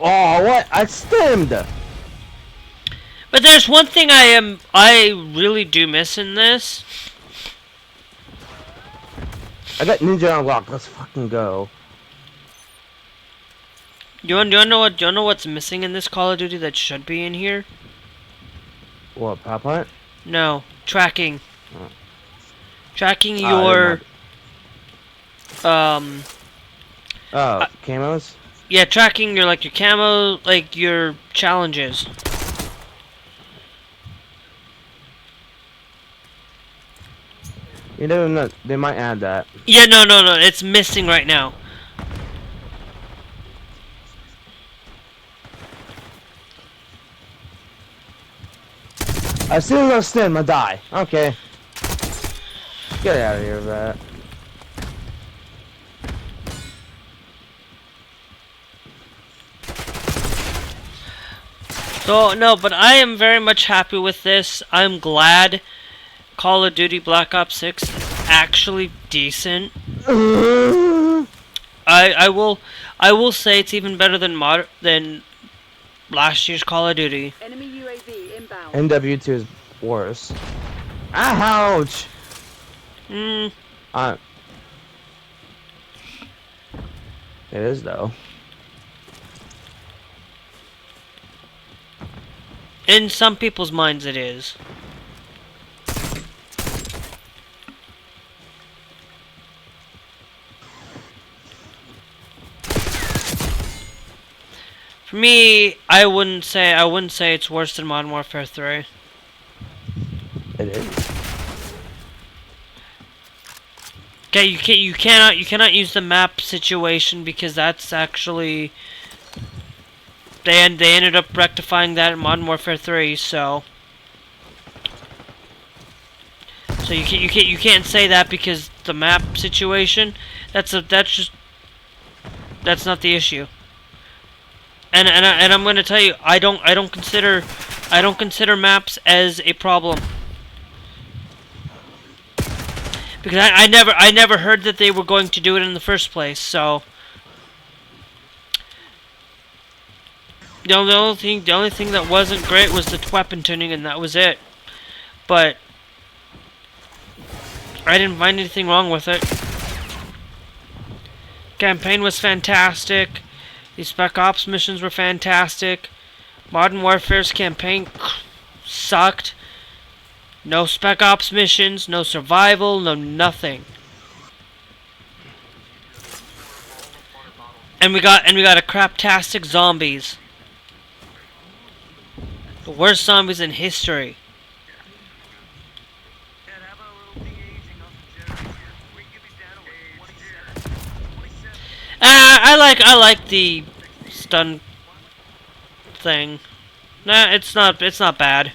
Oh, what? I stemmed. But there's one thing I really do miss in this. I got ninja unlocked. Let's fucking go. Do you know what's missing in this Call of Duty that should be in here? What, pop hunt? No, tracking. Oh. Tracking your camos? yeah, tracking your your camo, like your challenges. You never know. They might add that. Yeah, no, it's missing right now. As soon as I stem, I die. Okay. Get out of here with that. So no, but I am very much happy with this. I'm glad Call of Duty Black Ops 6 is actually decent. I will say it's even better than last year's Call of Duty. Enemy UAV inbound. MW2 is worse. Ouch! Mm, It is though. in some people's minds it is. For me, I wouldn't say it's worse than Modern Warfare 3. It is. Okay, you cannot use the map situation because that's actually they ended up rectifying that in Modern Warfare 3, so you can't say that because the map situation that's not the issue. And I'm going to tell you, I don't consider maps as a problem. Because I never heard that they were going to do it in the first place, so the only thing that wasn't great was the weapon tuning, and that was it. But I didn't find anything wrong with it. Campaign was fantastic. The Spec Ops missions were fantastic. Modern Warfare's campaign sucked. No Spec Ops missions, no survival, no nothing. And we got a craptastic zombies. The worst zombies in history. I like the stun thing. Nah, it's not bad.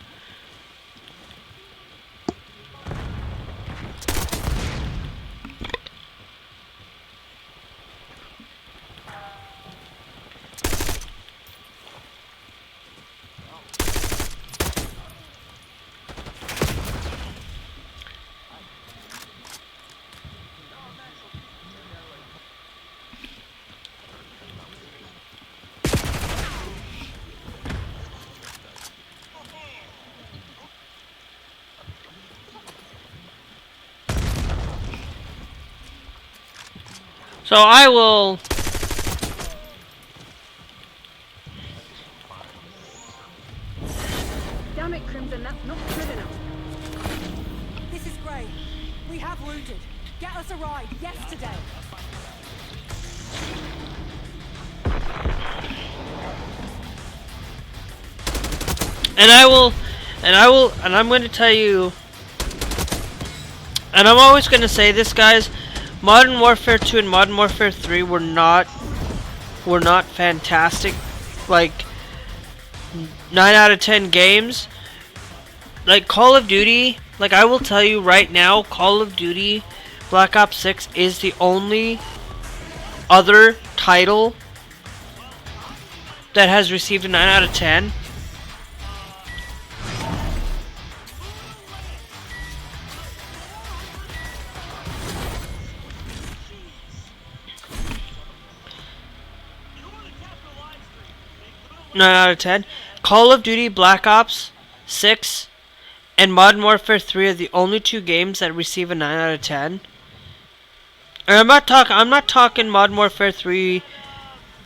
So And I'm going to tell you, and I'm always going to say this, guys. Modern Warfare 2 and Modern Warfare 3 were not fantastic, like 9 out of 10 games. Like Call of Duty, like I will tell you right now, Call of Duty Black Ops 6 is the only other title that has received a 9 out of 10. Out of 10. Call of Duty Black Ops 6 and Modern Warfare 3 are the only two games that receive a 9 out of 10. And I'm not talking Modern Warfare 3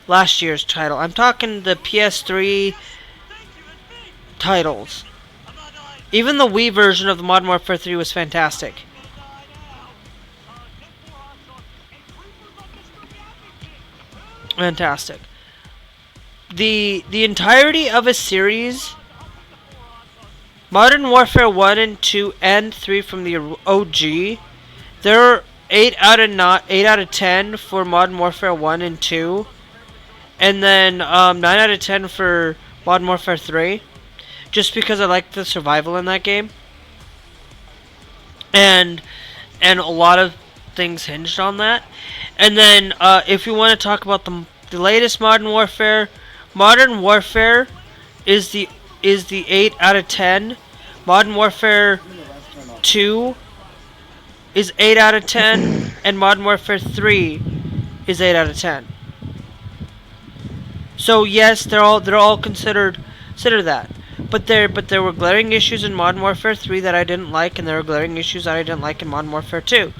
last year's title. I'm talking the PS3 titles. Even the Wii version of the Modern Warfare 3 was fantastic. Fantastic. The entirety of a series, Modern Warfare 1 and 2 and 3 from the OG, there are 8 out of 10 for Modern Warfare 1 and 2, and then 9 out of 10 for Modern Warfare 3, just because I like the survival in that game, and a lot of things hinged on that. And then if you want to talk about the latest Modern Warfare is the 8 out of 10. Modern Warfare 2 is 8 out of 10, and Modern Warfare 3 is 8 out of 10. So yes, they're all consider that. But there were glaring issues in Modern Warfare 3 that I didn't like, and there were glaring issues that I didn't like in Modern Warfare 2.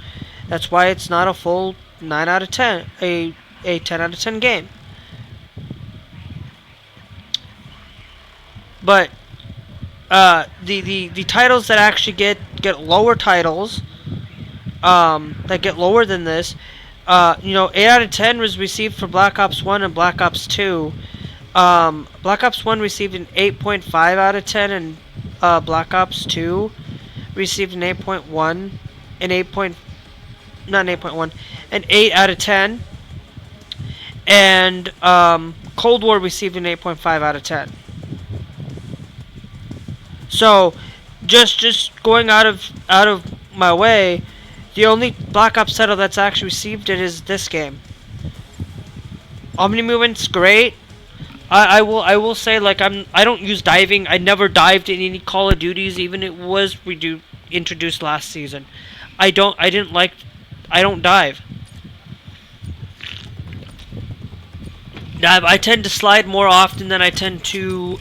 That's why it's not a full 9 out of 10, a 10 out of 10 game. But the titles that actually get lower titles, that get lower than this, 8 out of 10 was received for Black Ops 1 and Black Ops 2. Black Ops 1 received an 8.5 out of 10, and Black Ops 2 received an 8.1, an 8 out of 10, and Cold War received an 8.5 out of 10. So, just going out of my way, the only Black Ops title that's actually received it is this game. Omni movement's great. I will say, like, I don't use diving. I never dived in any Call of Duties, even it was introduced last season. I don't dive. I tend to slide more often than I tend to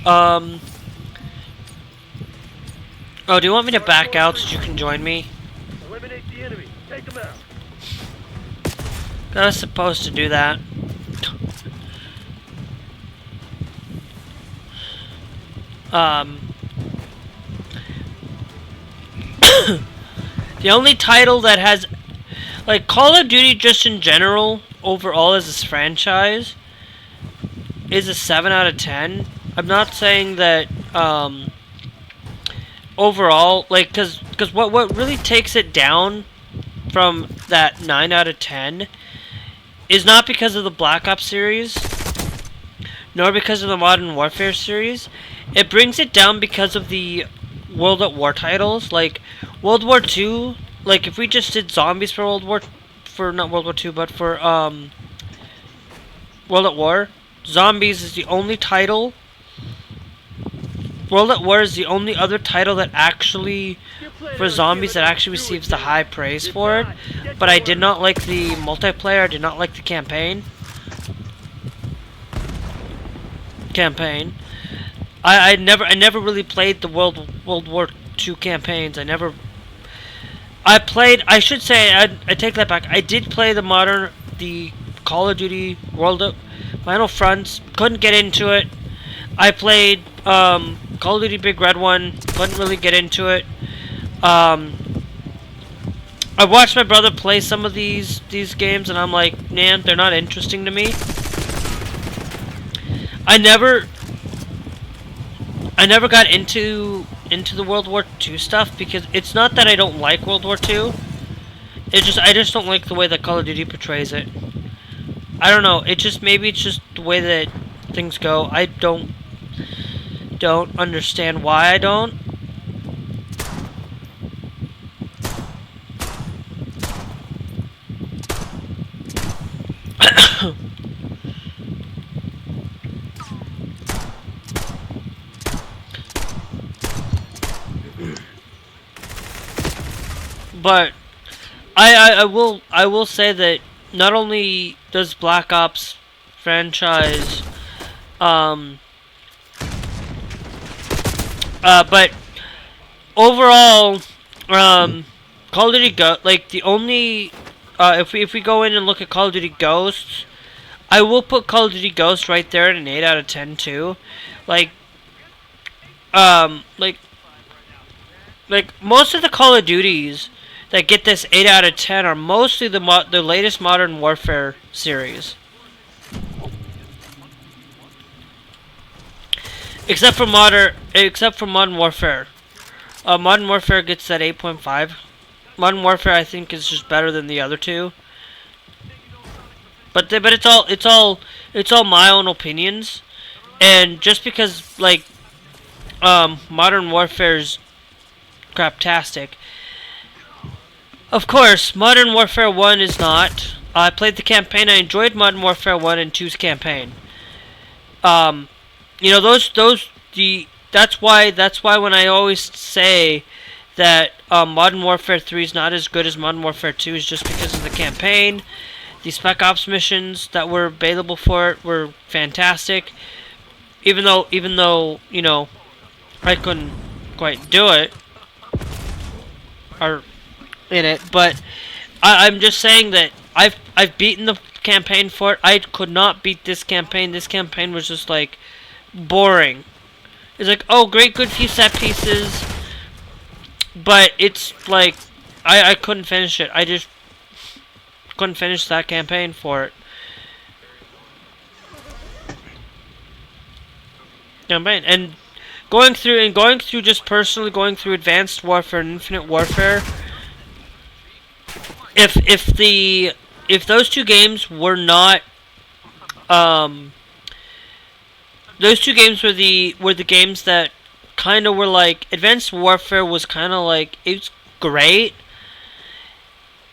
Oh, do you want me to back out so you can join me? Eliminate the enemy. Take them out. I was supposed to do that. The only title that has, like, Call of Duty just in general, overall as this franchise, is a 7 out of 10. I'm not saying that, overall, like, because what really takes it down from that 9 out of 10 is not because of the Black Ops series, nor because of the Modern Warfare series. It brings it down because of the World at War titles, like World War II. Like, if we just did zombies for not World War II, but for World at War, zombies is the only title. World at War is the only other title that actually, for zombies, that actually receives the high praise for it. But I did not like the multiplayer. I did not like the campaign. I never really played the World War II campaigns. I should say, I take that back. I did play the Call of Duty Final Fronts. Couldn't get into it. I played Call of Duty Big Red One. Couldn't really get into it. I watched my brother play some of these games, and I'm like, man, they're not interesting to me. I I never got into the World War II stuff because it's not that I don't like World War II. It's just I just don't like the way that Call of Duty portrays it. I don't know. Maybe it's just the way that things go. I don't understand why I don't. But I will say that not only does Black Ops franchise but overall Call of Duty like the only if we go in and look at Call of Duty Ghosts, I will put Call of Duty Ghosts right there at an 8 out of 10 too. Like most of the Call of Duties that get this 8 out of 10 are mostly the latest Modern Warfare series. Except for Modern Warfare. Modern Warfare gets that 8.5. Modern Warfare I think is just better than the other two. But it's all my own opinions. And just because like Modern Warfare's craptastic. Of course, Modern Warfare 1 is not. I played the campaign. I enjoyed Modern Warfare 1 and 2's campaign. You know, that's why when I always say that Modern Warfare 3 is not as good as Modern Warfare 2 is just because of the campaign. The Spec Ops missions that were available for it were fantastic. Even though, you know, I couldn't quite do it. Or in it, but I'm just saying that I've beaten the campaign for it. I could not beat this campaign. This campaign was just like boring. It's like, oh great, good few set pieces, but it's like I couldn't finish it. I just couldn't finish that campaign for it. Campaign and going through just personally going through Advanced Warfare and Infinite Warfare. If those two games were not those two games were the games that kind of were like Advanced Warfare was kind of like it's great.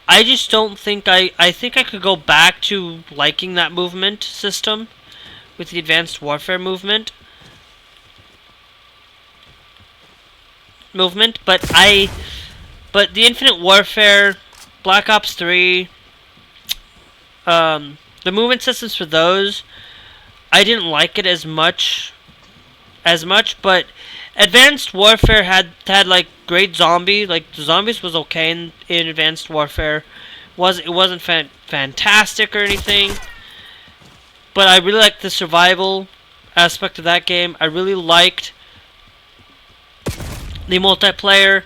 I just don't think I think I could go back to liking that movement system with the Advanced Warfare movement, but the Infinite Warfare, Black Ops 3, the movement systems for those, I didn't like it as much, but Advanced Warfare had like great zombie, like the zombies was okay in Advanced Warfare. It wasn't fantastic or anything, but I really liked the survival aspect of that game. I really liked the multiplayer.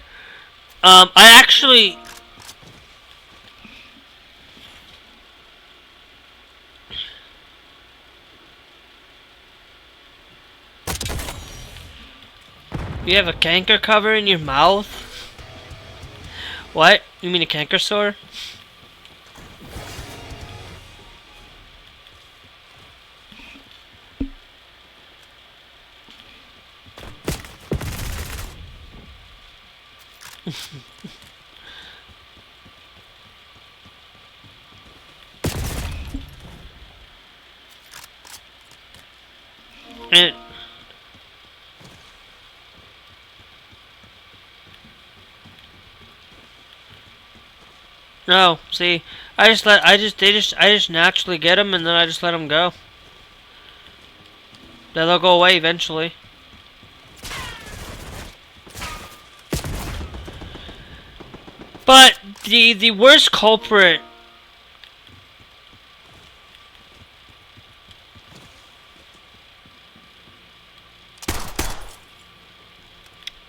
I actually you have a canker cover in your mouth? What? You mean a canker sore? And no, see, I just naturally get them and then I just let them go. Then they'll go away eventually. But the worst culprit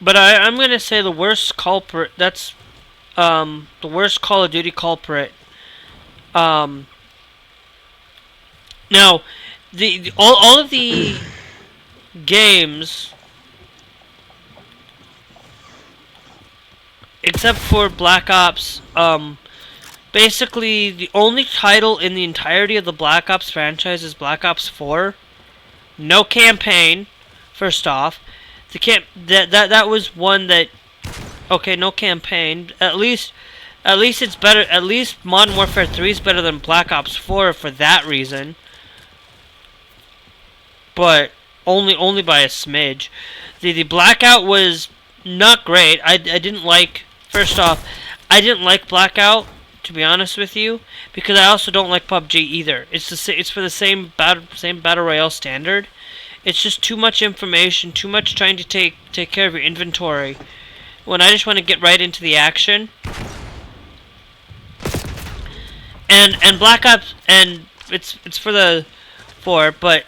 I'm gonna say the worst culprit, that's the worst Call of Duty culprit. Now all of the games except for Black Ops, basically the only title in the entirety of the Black Ops franchise is Black Ops 4. No campaign, first off. That was one that, okay, no campaign. At least it's better. At least Modern Warfare 3 is better than Black Ops 4 for that reason. But only by a smidge. The Blackout was not great. I didn't like. First off, I didn't like Blackout, to be honest with you, because I also don't like PUBG either. It's for the same battle royale standard. It's just too much information, too much trying to take care of your inventory, when I just want to get right into the action. And Black Ops, and it's for the 4, but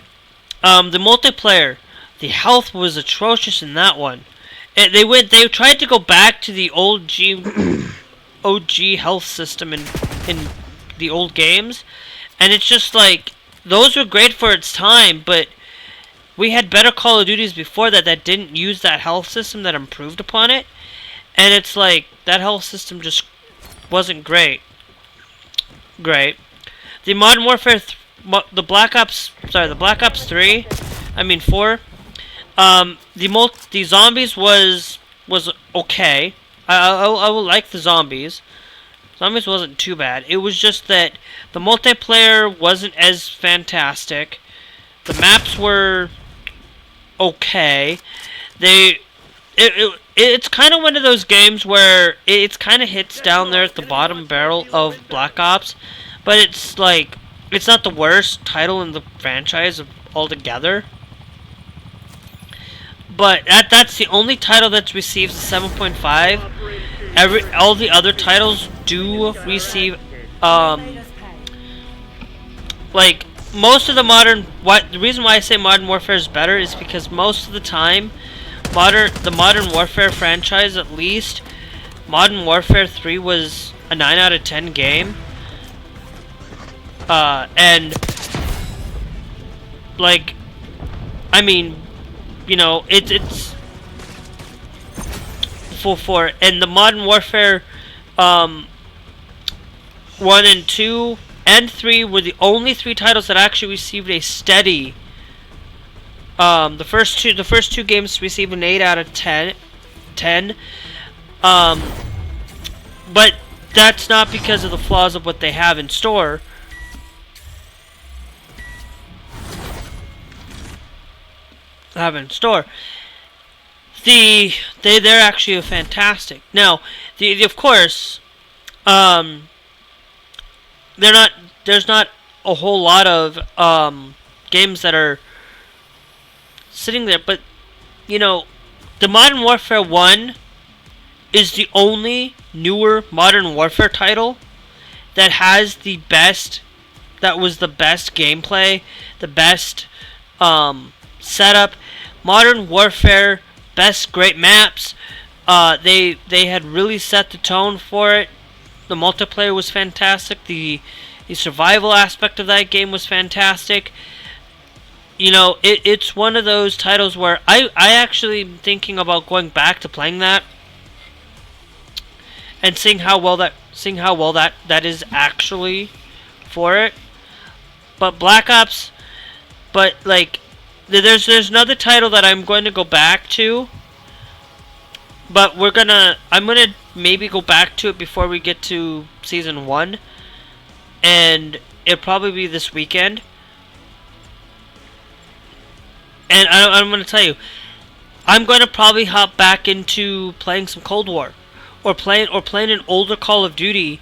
the multiplayer, the health was atrocious in that one. They tried to go back to the old OG health system in the old games, and it's just like, those were great for its time, but we had better Call of Duties before that didn't use that health system, that improved upon it, and it's like, that health system just wasn't great. The Modern Warfare, the Black Ops 3, I mean 4, the zombies was okay. I will like the zombies. Zombies wasn't too bad. It was just that the multiplayer wasn't as fantastic. The maps were okay. It's kind of one of those games where it's kind of hits down there at the bottom barrel of Black Ops, but it's like, it's not the worst title in the franchise altogether. But that's the only title that receives a 7.5. All the other titles do receive, like, most of the the reason why I say Modern Warfare is better is because most of the time, the Modern Warfare franchise, at least, Modern Warfare 3 was a 9 out of 10 game. And, like, I mean, you know, it's for and the Modern Warfare 1 and 2 and 3 were the only 3 titles that actually received a steady. The first two games received an 8 out of 10. But that's not because of the flaws of what they have in store. They're actually fantastic. Now, of course, there's not a whole lot of games that are sitting there, but you know, the Modern Warfare 1 is the only newer Modern Warfare title that has the best gameplay, the best setup. Modern Warfare, great maps. They had really set the tone for it. The multiplayer was fantastic. The survival aspect of that game was fantastic. You know, it's one of those titles where I actually am thinking about going back to playing that and seeing how well that is actually for it. But Black Ops, but like, there's another title that I'm going to go back to, but I'm gonna maybe go back to it before we get to Season 1, and it'll probably be this weekend. And I'm going to tell you, I'm going to probably hop back into playing some Cold War, or playing an older Call of Duty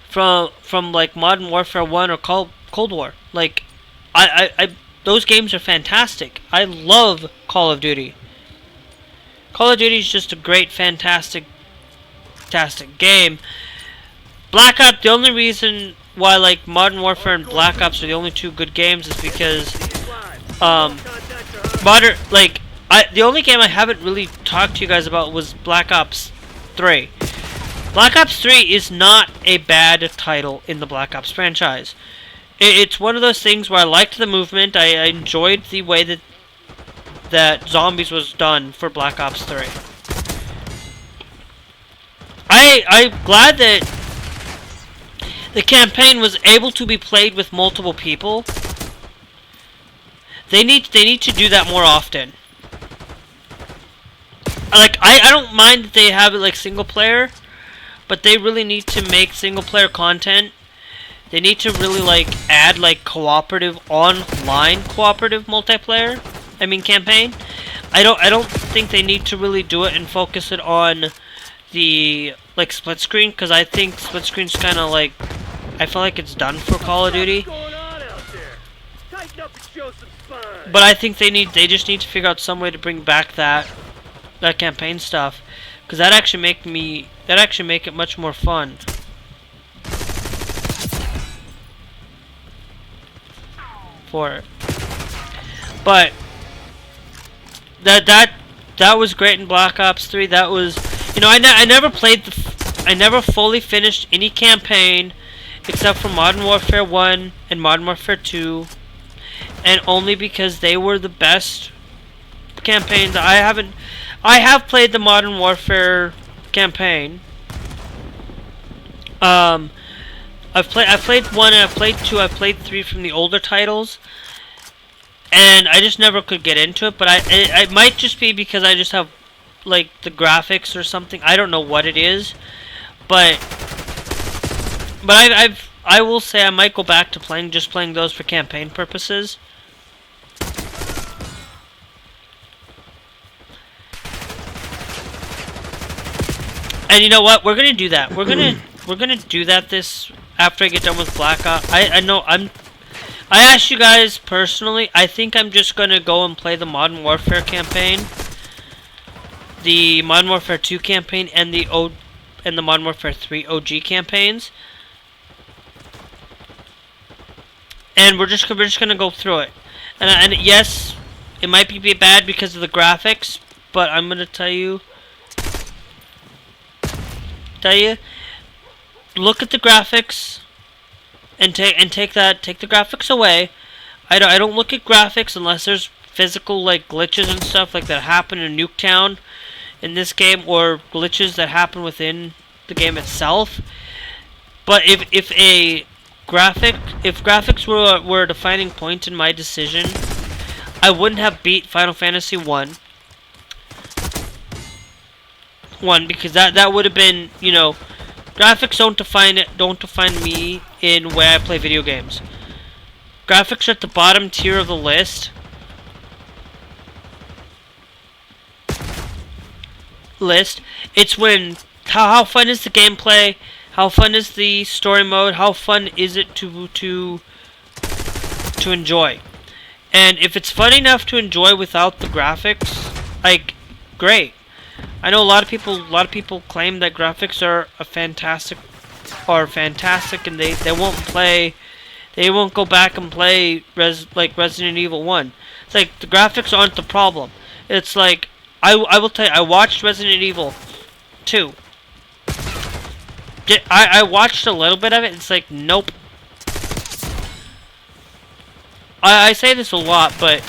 from like Modern Warfare 1 or Cold War. Like, those games are fantastic. I love Call of Duty. Call of Duty is just a great, fantastic game. Black Ops, the only reason why like Modern Warfare and Black Ops are the only 2 good games is because the only game I haven't really talked to you guys about was Black Ops 3. Black Ops 3 is not a bad title in the Black Ops franchise. It's one of those things where I liked the movement. I enjoyed the way that zombies was done for Black Ops 3. I I'm glad that the campaign was able to be played with multiple people. They need to do that more often. Like, I don't mind that they have it like single player, but they really need to make single player content. They need to really like add like cooperative online cooperative multiplayer. I mean campaign. I don't think they need to really do it and focus it on the like split screen, because I think split screen's kind of like, I feel like it's done for Call of Duty. What's going on out there? Tighten up and show some spine. But I think they just need to figure out some way to bring back that campaign stuff, because that actually make it much more fun. For it. But that was great in Black Ops 3. That was, you know, I never played I never fully finished any campaign except for Modern Warfare 1 and Modern Warfare 2, and only because they were the best campaigns. I have played the Modern Warfare campaign. I've played 1 and I've played 2, I've played 3 from the older titles, and I just never could get into it. But it might just be because I just have like the graphics or something. I don't know what it is, but I will say I might go back to playing those for campaign purposes. And you know what? We're gonna do that. We're gonna do that this after I get done with Black Ops. I know I asked you guys personally. I think I'm just gonna go and play the Modern Warfare campaign, the Modern Warfare 2 campaign, and the Modern Warfare 3 OG campaigns. And we're just gonna go through it. And yes, it might be bad because of the graphics, but I'm gonna tell you, look at the graphics and take the graphics away. I don't look at graphics unless there's physical like glitches and stuff like that happen in Nuketown in this game, or glitches that happen within the game itself. But if graphics were a defining point in my decision, I wouldn't have beat Final Fantasy 1, because that would have been, you know, graphics don't define me in where I play video games. Graphics are at the bottom tier of the list. It's when how fun is the gameplay, how fun is the story mode, how fun is it to enjoy. And if it's fun enough to enjoy without the graphics, like, great. I know a lot of people claim that graphics are fantastic, and they won't go back and play Resident Evil 1. It's like the graphics aren't the problem. It's like I will tell you, I watched Resident Evil 2. I watched a little bit of it. It's like, nope. I say this a lot, but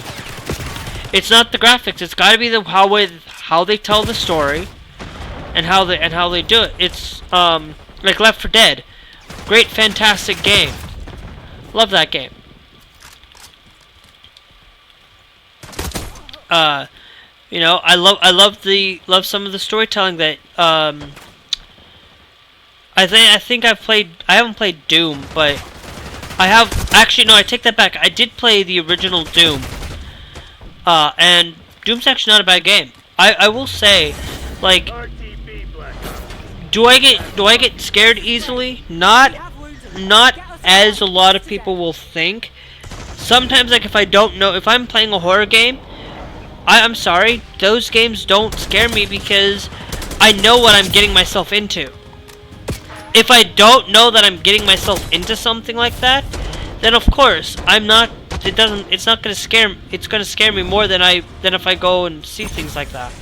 it's not the graphics. It's got to be how they tell the story, and how they do it. It's like Left 4 Dead, great, fantastic game. Love that game. You know, I love some of the storytelling that I haven't played Doom, but I take that back. I did play the original Doom. And Doom's actually not a bad game. I will say, like, do I get scared easily? Not as a lot of people will think. Sometimes, like, if I'm playing a horror game, I'm sorry, those games don't scare me because I know what I'm getting myself into. If I don't know that I'm getting myself into something like that, then of course it's not gonna scare. It's gonna scare me more than if I go and see things like that.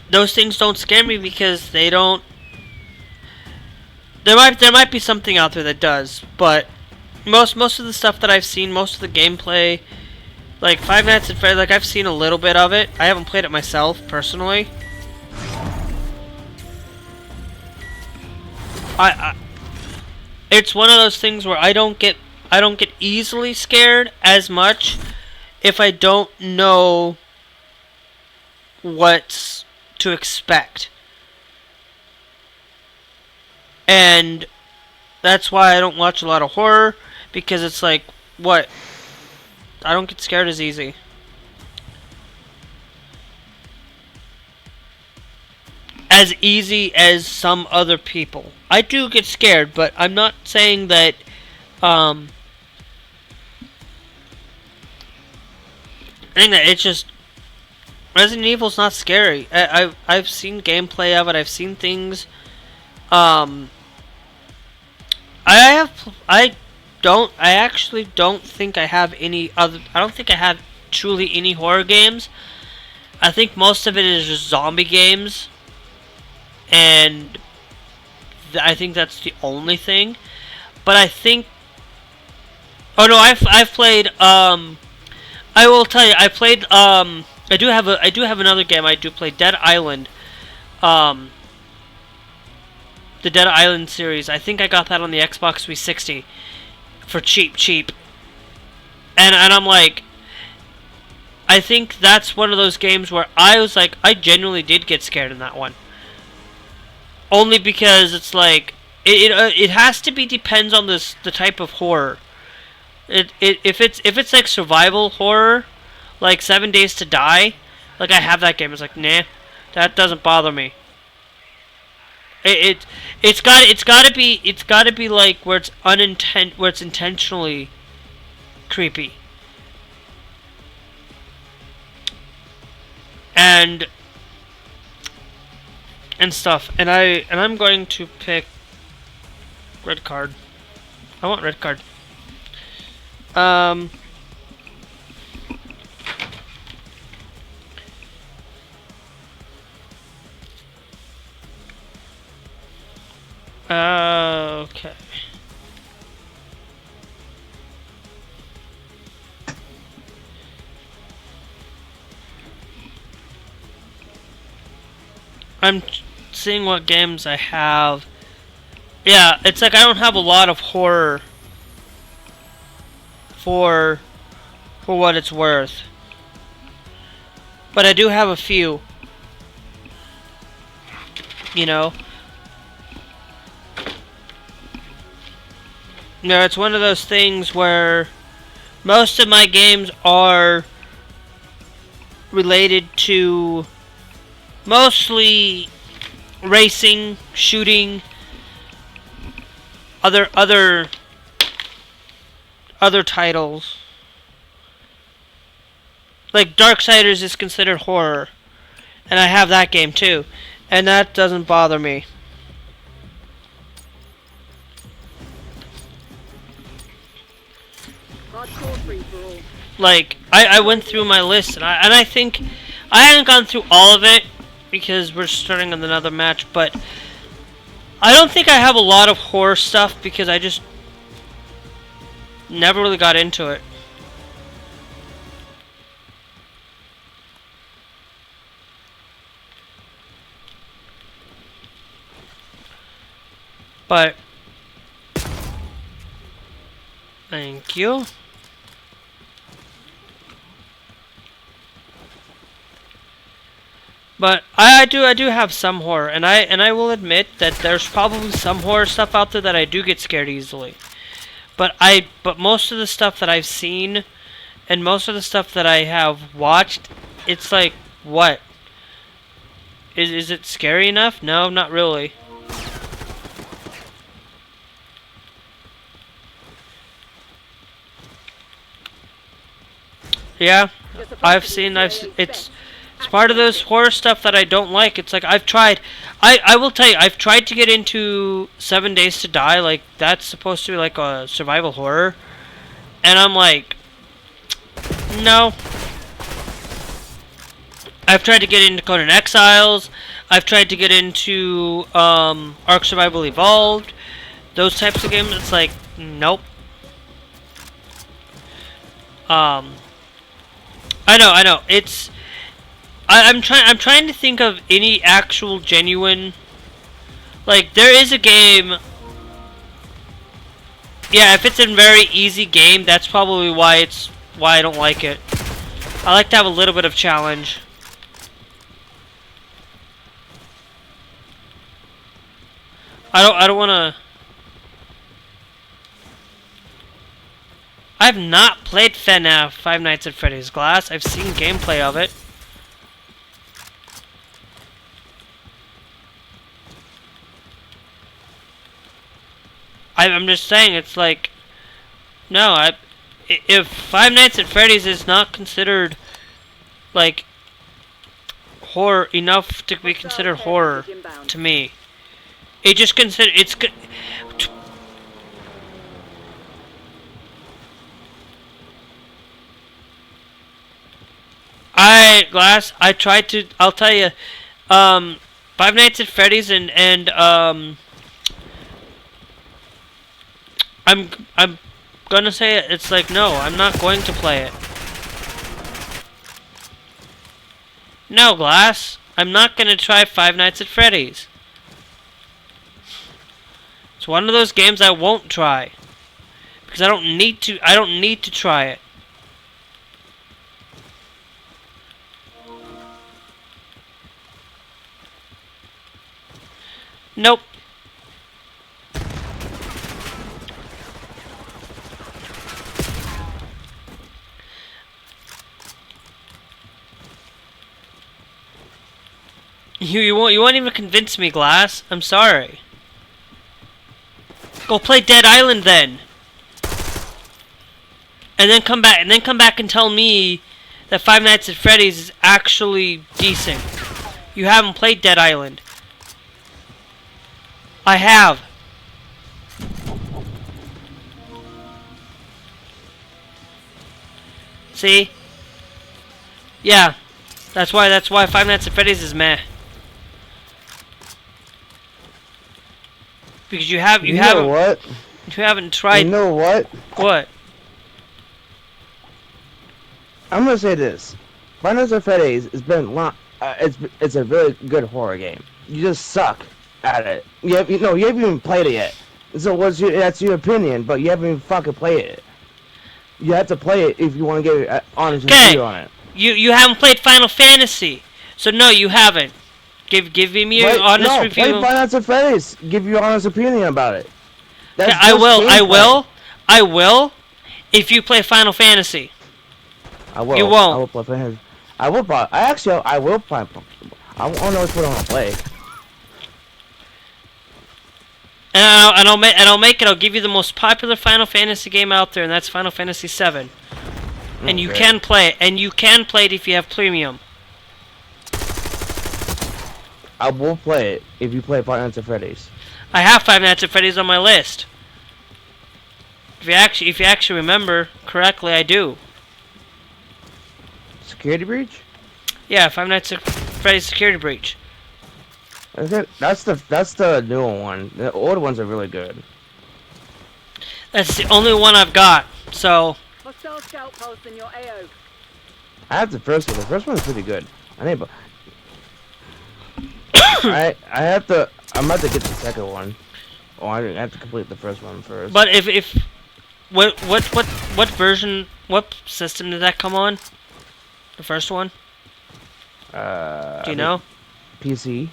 Those things don't scare me because they don't. There might be something out there that does, but most of the stuff that I've seen, most of the gameplay, Like Five Nights at Freddy's, like I've seen a little bit of it. I haven't played it myself personally. It's one of those things where I don't get easily scared as much if I don't know what to expect. And that's why I don't watch a lot of horror, because it's like, what? I don't get scared as easy. As easy as some other people. I do get scared, but I'm not saying that I think that it's just Resident Evil's not scary. I've seen gameplay of it. I've seen things. I actually don't think I have any other. I don't think I have truly any horror games. I think most of it is just zombie games, and I think that's the only thing. But I think. Oh no, I've played. I will tell you, I played. I do have another game. I do play Dead Island. The Dead Island series. I think I got that on the Xbox 360 for cheap. And I'm like, I think that's one of those games where I was like, I genuinely did get scared in that one. Only because it's like, it has to be, depends on the type of horror. If it's like survival horror, like 7 Days to Die, like I have that game. It's like, nah, that doesn't bother me. It's gotta be like where it's intentionally creepy. And stuff. And I'm going to pick red card. I want red card. Okay. I'm seeing what games I have. Yeah, it's like I don't have a lot of horror for what it's worth. But I do have a few. You know? No, it's one of those things where most of my games are related to mostly racing, shooting, other titles. Like Darksiders is considered horror, and I have that game too, and that doesn't bother me. Like I went through my list, and I think I haven't gone through all of it because we're starting on another match, but I don't think I have a lot of horror stuff because I just never really got into it. But thank you. But I do have some horror, and I will admit that there's probably some horror stuff out there that I do get scared easily. But most of the stuff that I've seen and most of the stuff that I have watched, it's like, what? Is it scary enough? No, not really. Yeah, it's part of those horror stuff that I don't like. It's like I've tried. I will tell you, I've tried to get into 7 Days to Die. Like that's supposed to be like a survival horror, and I'm like, no. I've tried to get into Conan Exiles. I've tried to get into Ark Survival Evolved. Those types of games. It's like, nope. I know. It's I'm trying to think of any actual genuine, like, there is a game. Yeah, if it's a very easy game, that's probably why I don't like it. I like to have a little bit of challenge. I don't want to. I've not played FNAF Five Nights at Freddy's Glass. I've seen gameplay of it. I'm just saying, it's like, no, if Five Nights at Freddy's is not considered, like, horror enough to be considered horror to me, it just it's. Glass, I tried to, I'll tell you, Five Nights at Freddy's and I'm gonna say it, it's like, no, I'm not going to play it. No, Glass, I'm not gonna try Five Nights at Freddy's. It's one of those games I won't try. Because I don't need to try it. Nope. You won't even convince me, Glass. I'm sorry. Go play Dead Island then. And then come back and tell me that Five Nights at Freddy's is actually decent. You haven't played Dead Island. I have. See? Yeah. That's why Five Nights at Freddy's is meh. Because you haven't tried. You know what? What? I'm gonna say this. Five Nights at Freddy's has been it's a really good horror game. You just suck at it. You haven't even played it yet. So that's your opinion, but you haven't even fucking played it. You have to play it if you want to get an honest review on it. You haven't played Final Fantasy, so no, you haven't. Give me your honest review. Play Five Nights at Freddy's. Give your honest opinion about it. Okay, I will. If you play Final Fantasy. I will. You won't. I will play Fantasy. I will play. I will play. I don't know what I'm gonna play. And I'll give you the most popular Final Fantasy game out there, and that's Final Fantasy VII. And you can play it, and you can play it if you have premium. I will play it if you play Five Nights at Freddy's. I have Five Nights at Freddy's on my list. If you actually remember correctly, I do. Security Breach? Yeah, Five Nights at Freddy's Security Breach. That's the newer one. The older ones are really good. That's the only one I've got. So. Hostile scout pulse in your AO. I have the first one. The first one is pretty good. I'm about to get the second one. Oh, I have to complete the first one first. But what version, what system did that come on? The first one? Do you know? PC.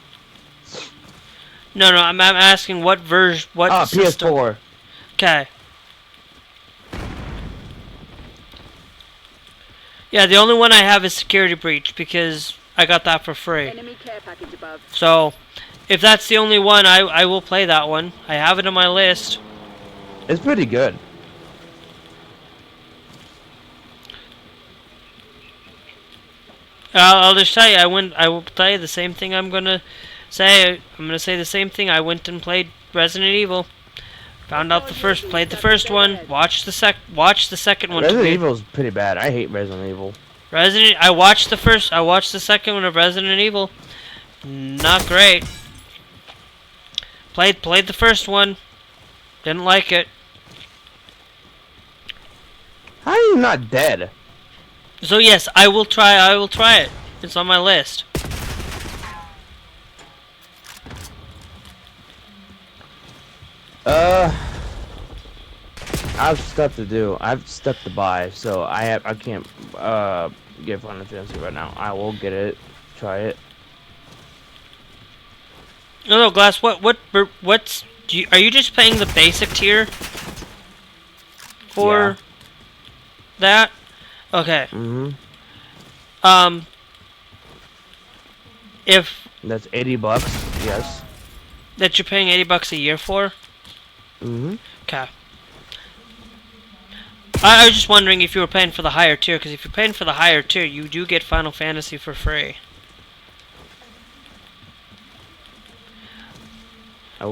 No, I'm asking what version, what system? PS4. Okay. Yeah, the only one I have is Security Breach because I got that for free. Enemy care package above. So, if that's the only one, I will play that one. I have it on my list. It's pretty good. I'll just tell you, I will tell you the same thing I'm gonna say. I'm gonna say the same thing. I went and played Resident Evil. Played the first one. Watched the second one. Resident Evil's pretty bad. I hate Resident Evil. I watched the second one of Resident Evil. Not great. Played the first one. Didn't like it. How are you not dead? So yes, I will try. I will try it. It's on my list. I have stuff to do. I have stuff to buy, so I can't get Final Fantasy right now. I will get it, try it. No, Glass. What's? Are you just paying the basic tier for that? Okay. If That's $80. Yes. that you're paying $80 a year for. Okay. I was just wondering if you were paying for the higher tier, because if you're paying for the higher tier, you do get Final Fantasy for free. I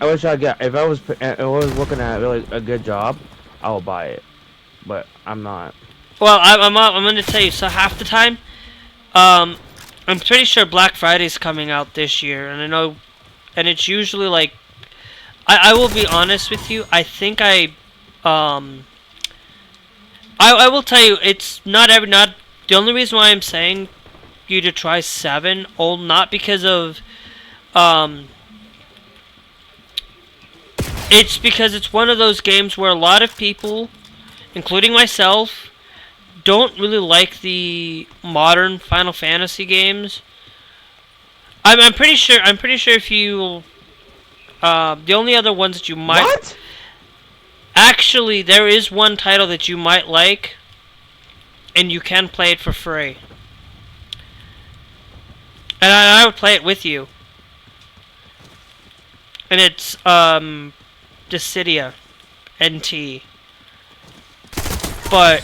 wish I got. If I was looking at really a good job, I will buy it. But I'm not. Well, I'm going to tell you. So half the time, I'm pretty sure Black Friday's coming out this year, and I know, and it's usually like, I will be honest with you. I think I will tell you, it's not the only reason why I'm saying you to try 7, not because of it's because it's one of those games where a lot of people, including myself, don't really like the modern Final Fantasy games. I'm pretty sure if you the only other ones that you might... What? Actually, there is one title that you might like, and you can play it for free. And I would play it with you. And it's, Dissidia NT. But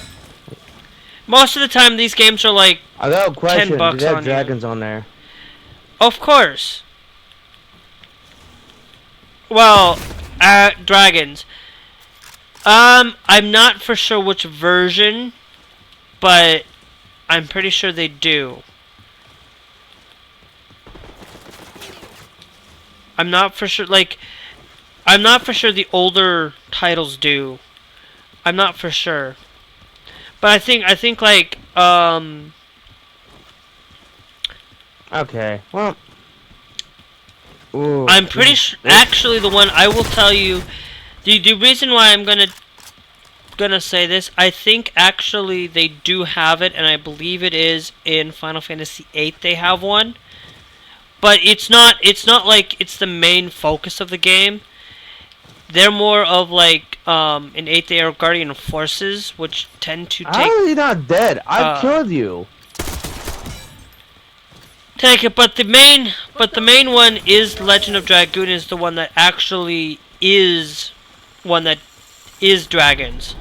most of the time, these games are like I got a question. $10 Do they have on you. dragons on there? Of course. Well, dragons. I'm not for sure which version, but I'm pretty sure they do. I'm not for sure, like, I'm not for sure the older titles do. I'm not for sure. But I think like, Okay, well... Ooh, I'm pretty sure, actually the one, I will tell you, the reason why I'm gonna say this, I think actually they do have it, and I believe it is in Final Fantasy VIII they have one. But it's not like it's the main focus of the game. They're more of like, in 8 they are Guardian Forces, which tend to take... How are you not dead? I killed you. Take it, but the main one is Legend of Dragoon, is the one that actually is one that is dragons,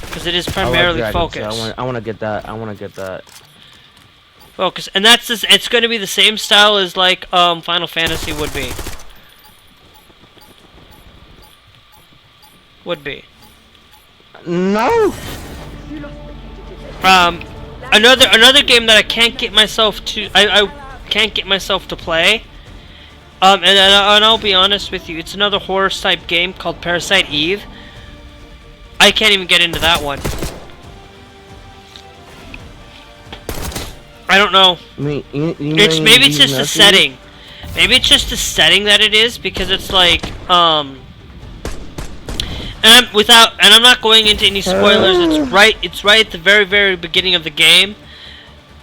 because it is primarily focused. So I want to get that. I want to get that. Focus, and that's just, it's going to be the same style as like Final Fantasy would be. No. Another game that I can't get myself to I can't get myself to play. And I'll be honest with you, it's another horror type game called Parasite Eve. I can't even get into that one. I don't know. Maybe it's just the setting. Maybe it's just the setting that it is, because it's like and I'm not going into any spoilers. It's right at the very beginning of the game,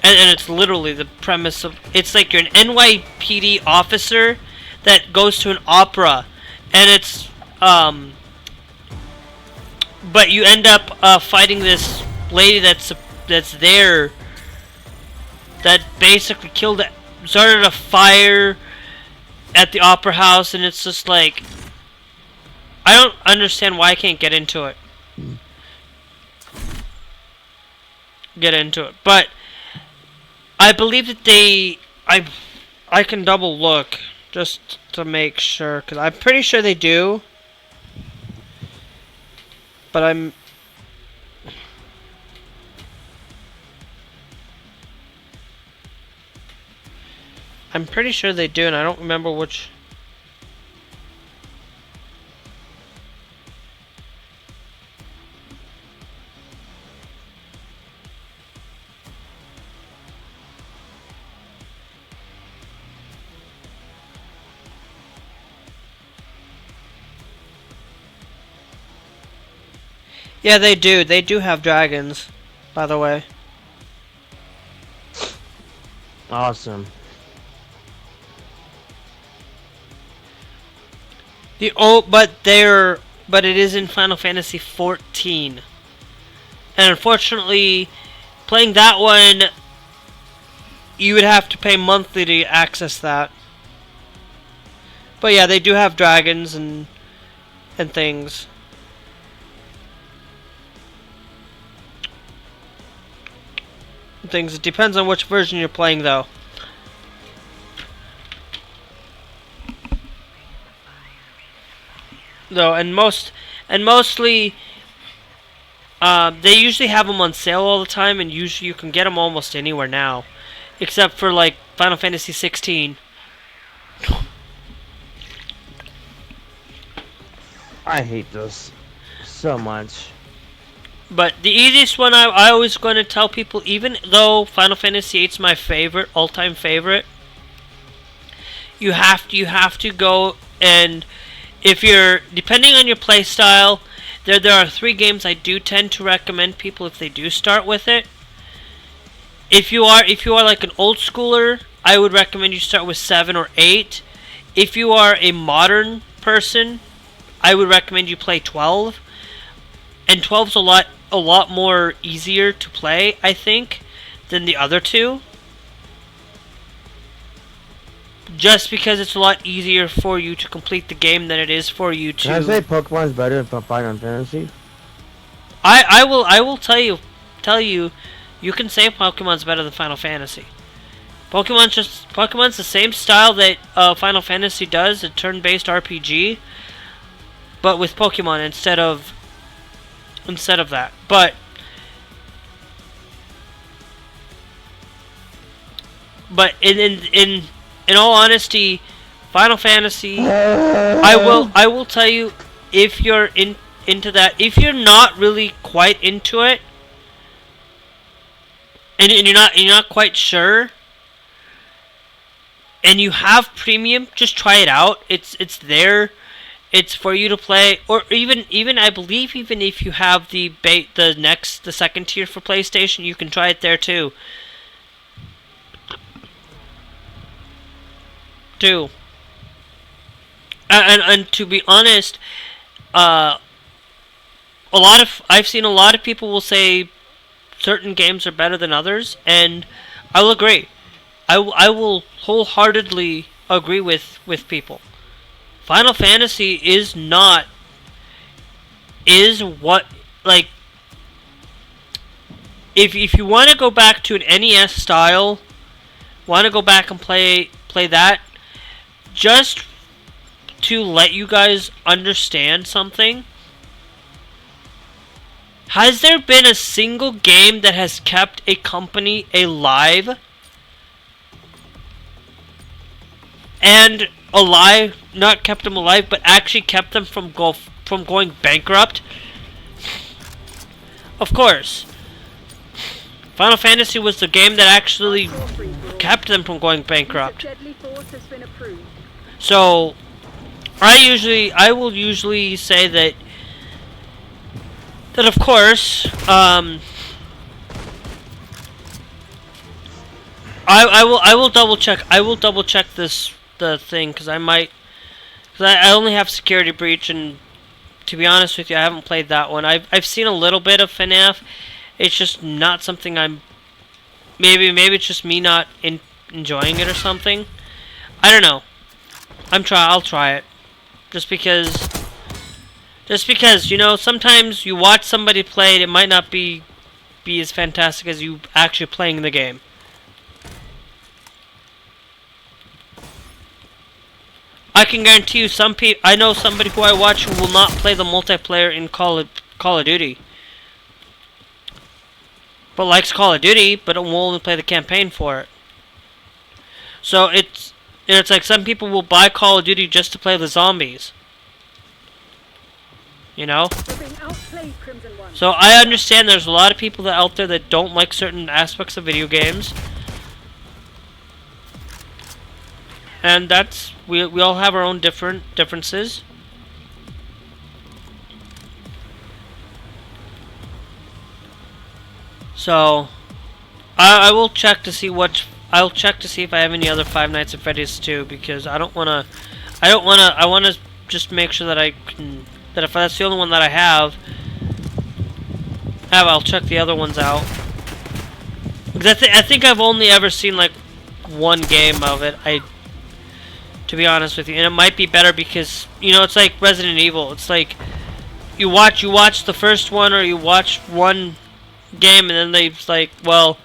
and it's literally the premise of, it's like you're an NYPD officer that goes to an opera, and it's but you end up fighting this lady that's there, that basically started a fire at the opera house, and it's just like, I don't understand why I can't get into it. But I believe that I can double look just to make sure, because I'm pretty sure they do. But I'm pretty sure they do, and I don't remember which. Yeah, they do. They do have dragons, by the way. Awesome. But it is in Final Fantasy 14. And unfortunately, playing that one, you would have to pay monthly to access that. But yeah, they do have dragons and things. It depends on which version you're playing, though. Mostly, they usually have them on sale all the time, and usually you can get them almost anywhere now, except for like Final Fantasy 16. I hate this so much. But the easiest one I always going to tell people, even though Final Fantasy 8 is my favorite, all-time favorite, you have to go, and if you're, depending on your play style, there are 3 games I do tend to recommend people if they do start with it. If you are like an old schooler, I would recommend you start with 7 or 8. If you are a modern person, I would recommend you play 12. And 12's a lot more easier to play, I think, than the other 2. Just because it's a lot easier for you to complete the game than it is for you to. Can I say Pokemon's better than Final Fantasy? I will tell you, you can say Pokemon's better than Final Fantasy. Pokemon's the same style that Final Fantasy does, a turn-based RPG, but with Pokemon instead of that. But in all honesty, Final Fantasy, I will tell you, if you're into that, if you're not really quite into it, and you're not quite sure, and you have premium, just try it out. It's there. It's for you to play, or even I believe even if you have the second tier for PlayStation, you can try it there too. And to be honest, I've seen a lot of people will say certain games are better than others, and I will agree. I will wholeheartedly agree with people. Final Fantasy is what, like, if you want to go back to an NES style, want to go back and play that, just to let you guys understand something, has there been a single game that has kept a company alive and alive, not kept them alive, but actually kept them from going bankrupt? Of course. Final Fantasy was the game that actually kept them from going bankrupt. So I will usually say that of course, I will double check. I will double check the thing, because I only have Security Breach, and to be honest with you, I haven't played that one. I've seen a little bit of FNAF. It's just not something I'm. Maybe it's just me not enjoying it or something. I don't know. I'll try it, just because, you know, sometimes you watch somebody play it, it might not be as fantastic as you actually playing the game. I can guarantee you, I know somebody who I watch who will not play the multiplayer in Call of Duty, but likes Call of Duty, but will only play the campaign for it. So it's like some people will buy Call of Duty just to play the zombies. You know? So I understand there's a lot of people out there that don't like certain aspects of video games. And that's, we all have our own differences. So I will check to see what I'll check to see if I have any other Five Nights at Freddy's too, because I wanna just make sure that I can, that if that's the only one that I have, I'll check the other ones out. Because I think I've only ever seen like one game of it. To be honest with you, and it might be better because, you know, it's like Resident Evil. It's like you watch the first one, or you watch one game, and then they're like, well,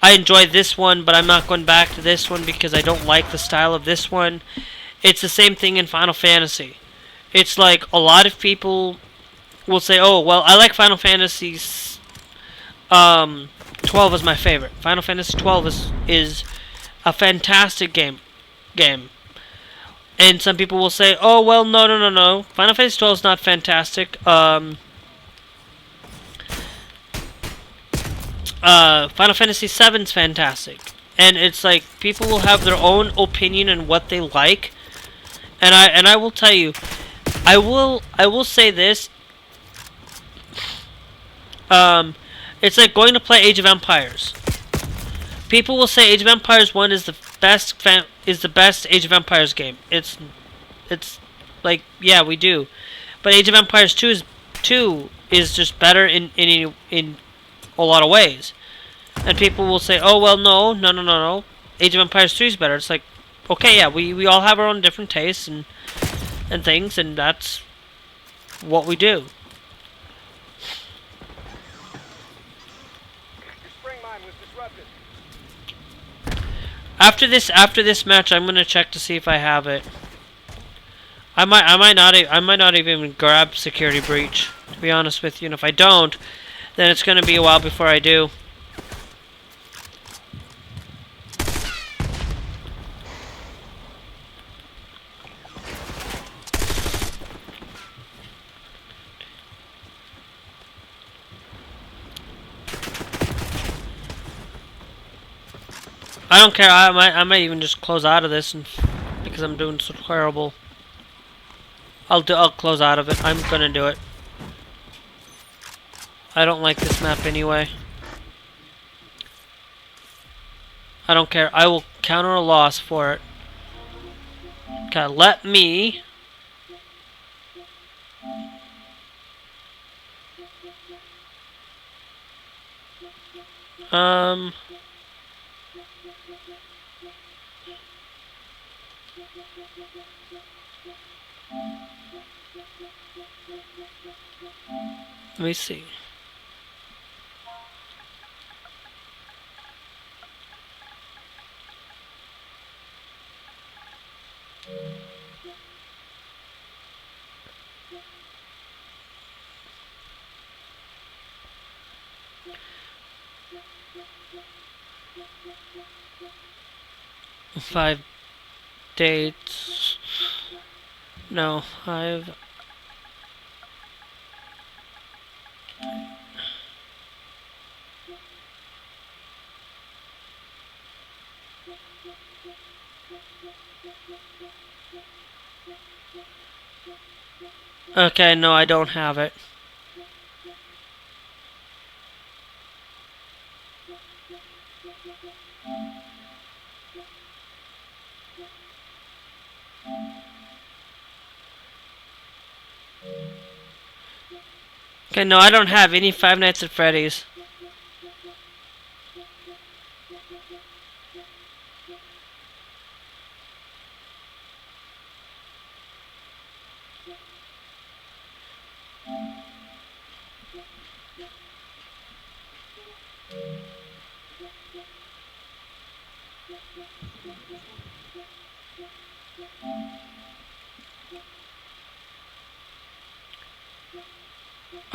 I enjoy this one, but I'm not going back to this one because I don't like the style of this one. It's the same thing in Final Fantasy. It's like a lot of people will say, oh, well, I like Final Fantasy 12 is my favorite. Final Fantasy 12 is a fantastic game. And some people will say, oh, well, no. Final Fantasy 12 is not fantastic. Final Fantasy 7 is fantastic. And it's like, people will have their own opinion on what they like. And I will tell you, I will say this. It's like going to play Age of Empires. People will say Age of Empires 1 is the best Age of Empires game. It's like, yeah, we do. But Age of Empires 2 is just better in a lot of ways. And people will say, oh, well, no. Age of Empires 3 is better. It's like, okay, yeah, we all have our own different tastes and things, and that's what we do. After this match, I'm gonna check to see if I have it. I might not even grab Security Breach, to be honest with you. And if I don't, then it's gonna be a while before I do. I don't care. I might even just close out of this, and because I'm doing so terrible. I'll close out of it. I'm gonna do it. I don't like this map anyway. I don't care. I will counter a loss for it. Okay, let me. Let me see. Five dates. No, I've. Okay, no, I don't have it. Okay, no, I don't have any Five Nights at Freddy's.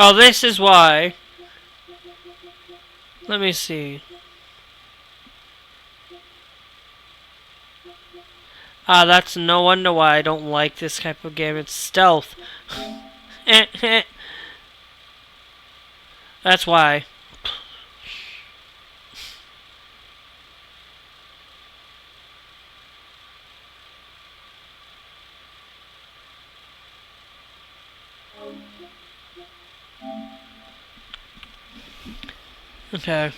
Oh, this is why. Let me see. Ah, that's no wonder why I don't like this type of game. It's stealth. That's why. Okay.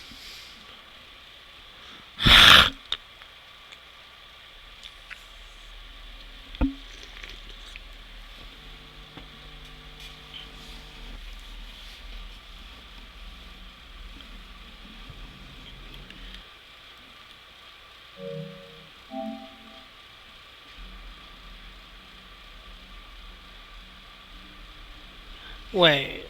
Wait.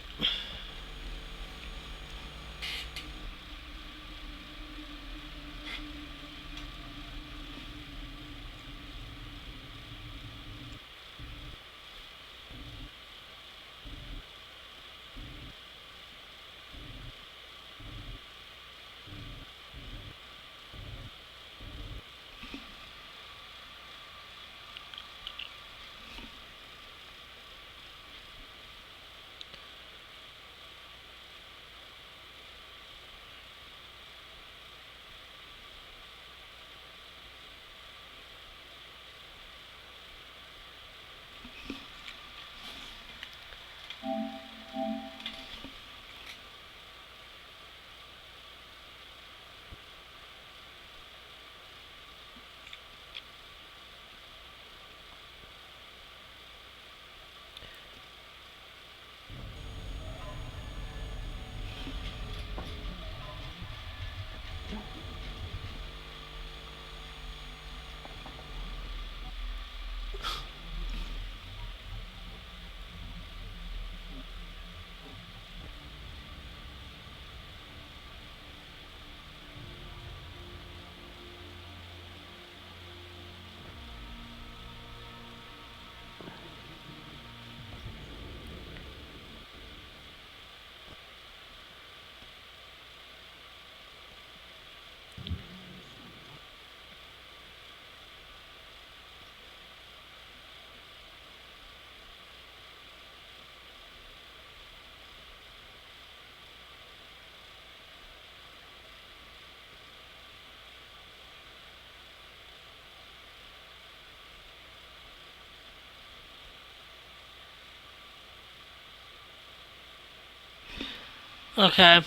Okay.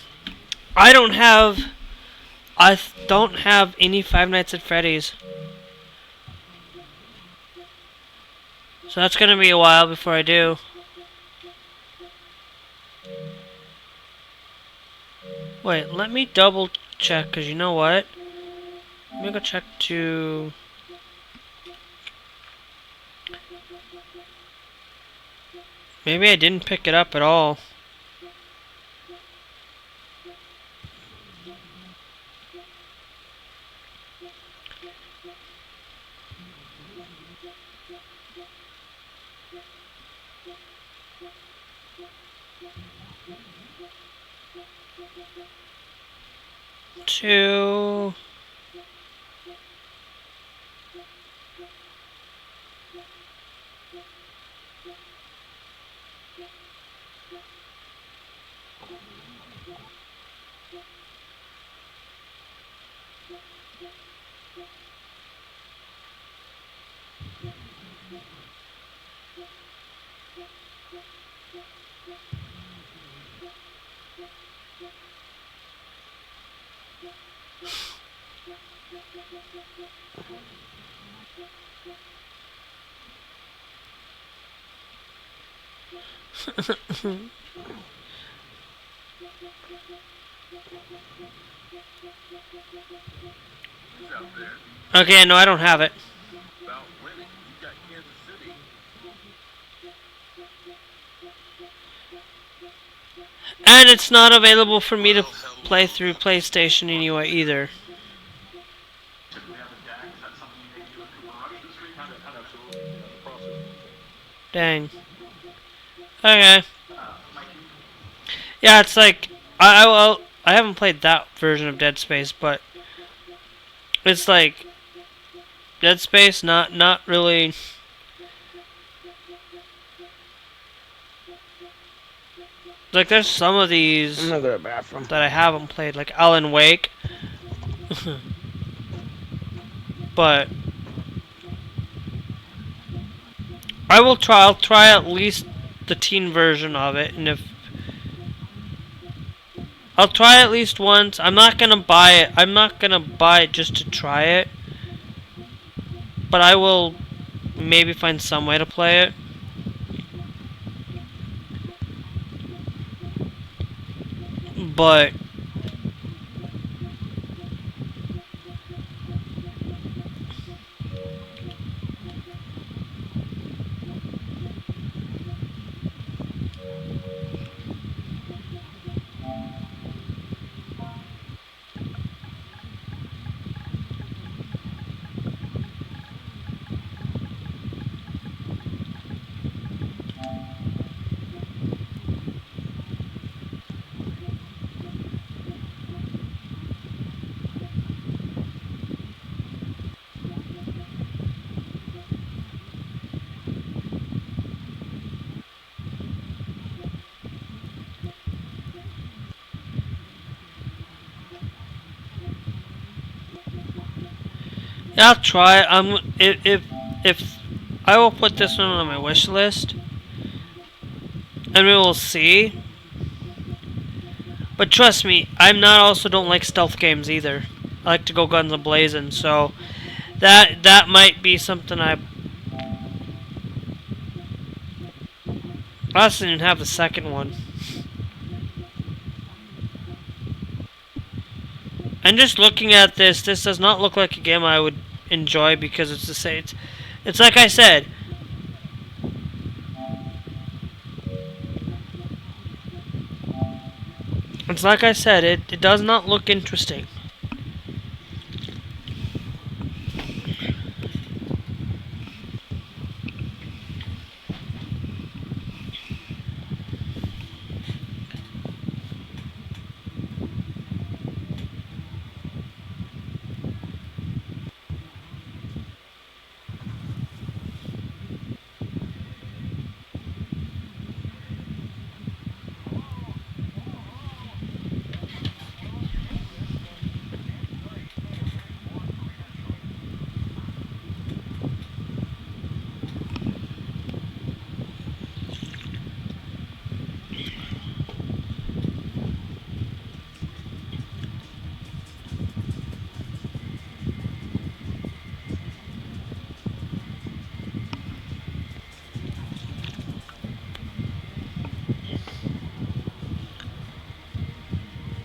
I don't have... don't have any Five Nights at Freddy's. So that's gonna be a while before I do. Wait, let me double check, because you know what? Let me go check to... Maybe I didn't pick it up at all. Two... Okay, no, I don't have it. And it's not available for me to play through PlayStation anyway either. Dang. Okay. Yeah, it's like I haven't played that version of Dead Space, but it's like Dead Space, not really. Like there's some of these I'm gonna go to the bathroom. that I haven't played, like Alan Wake. But I'll try at least the teen version of it, and if I'll try at least once. I'm not gonna buy it. I'm not gonna buy it just to try it. But I will maybe find some way to play it. But yeah, I'll try it. If I will put this one on my wish list, and we will see. But trust me, I'm not also don't like stealth games either. I like to go guns a blazing, so that might be something I also didn't have the second one. And just looking at this does not look like a game I would enjoy because it's the same. It's like I said. It's like I said. It does not look interesting.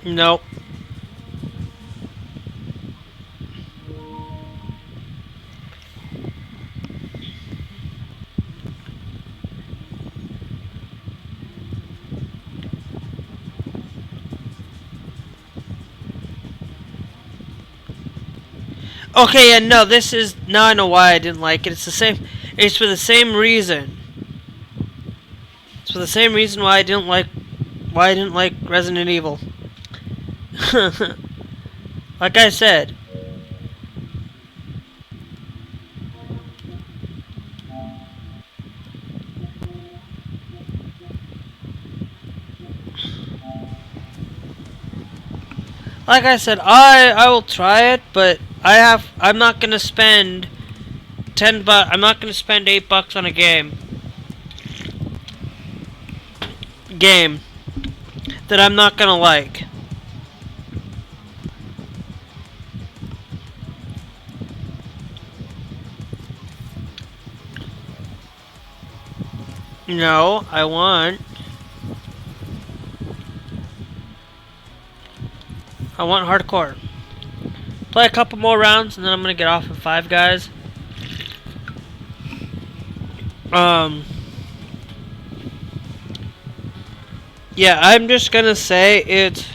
Nope. Okay, and no, this is now I know why I didn't like it. It's the same. It's for the same reason. It's for the same reason why I didn't like Resident Evil. Like I said. Like I said, I will try it, but I'm not gonna spend I'm not gonna spend $8 on a game that I'm not gonna like. No, I want hardcore. Play a couple more rounds and then I'm gonna get off of Five Guys. Yeah, I'm just gonna say it's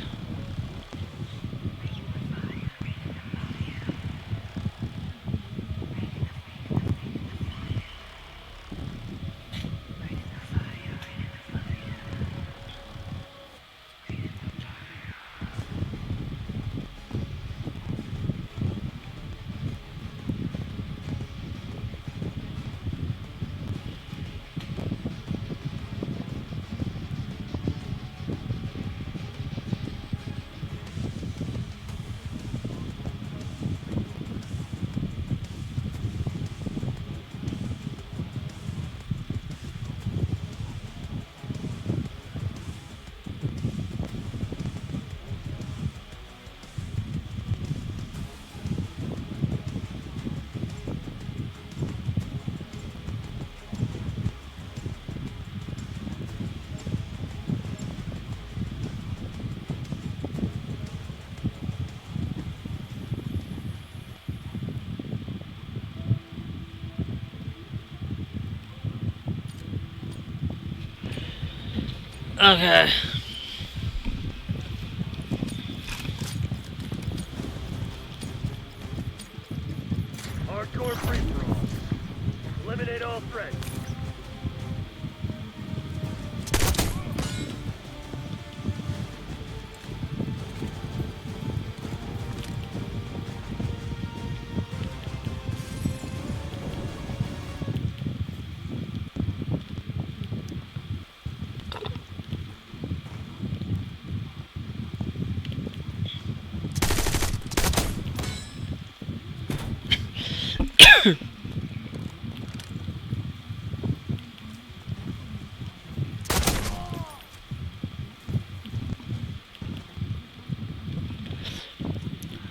Okay. Hardcore free-for-all. Eliminate all threats.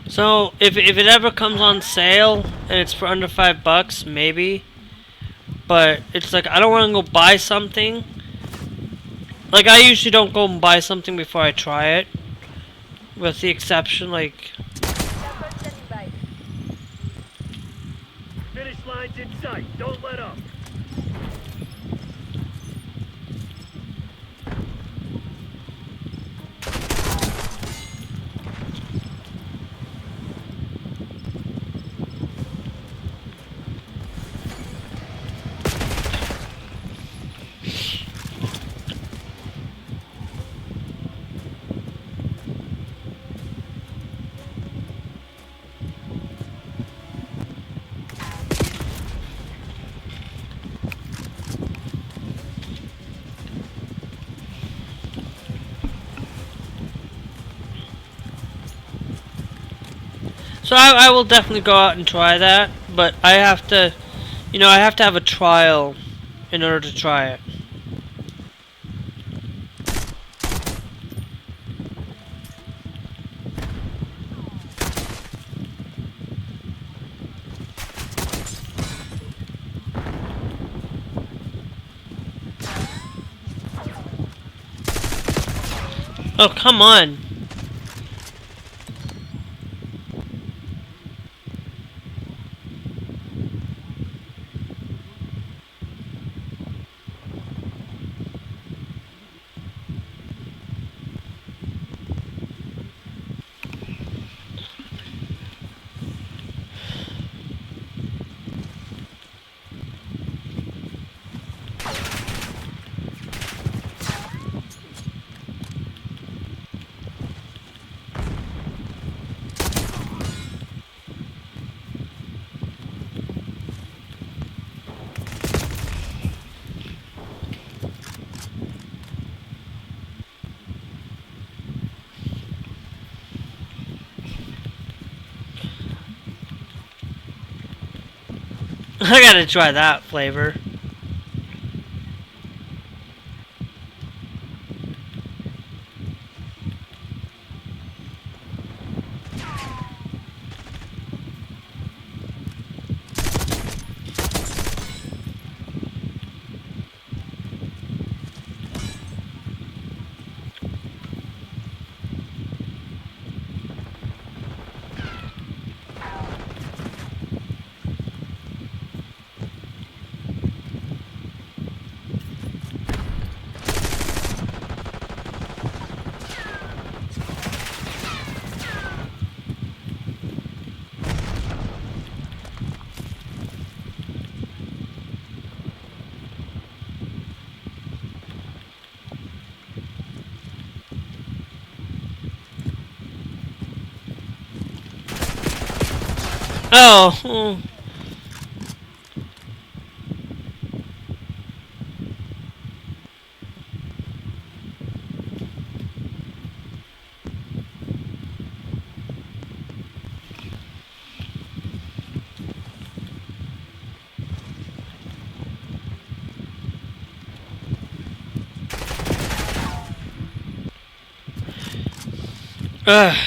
So if it ever comes on sale and it's for under $5, maybe. But it's like I don't want to go buy something. Like I usually don't go and buy something before I try it, with the exception like. Finish line's in sight. Don't let up. So I will definitely go out and try that, but I have to, I have to have a trial in order to try it. Oh, come on. I gotta try that flavor. Oh. Ugh.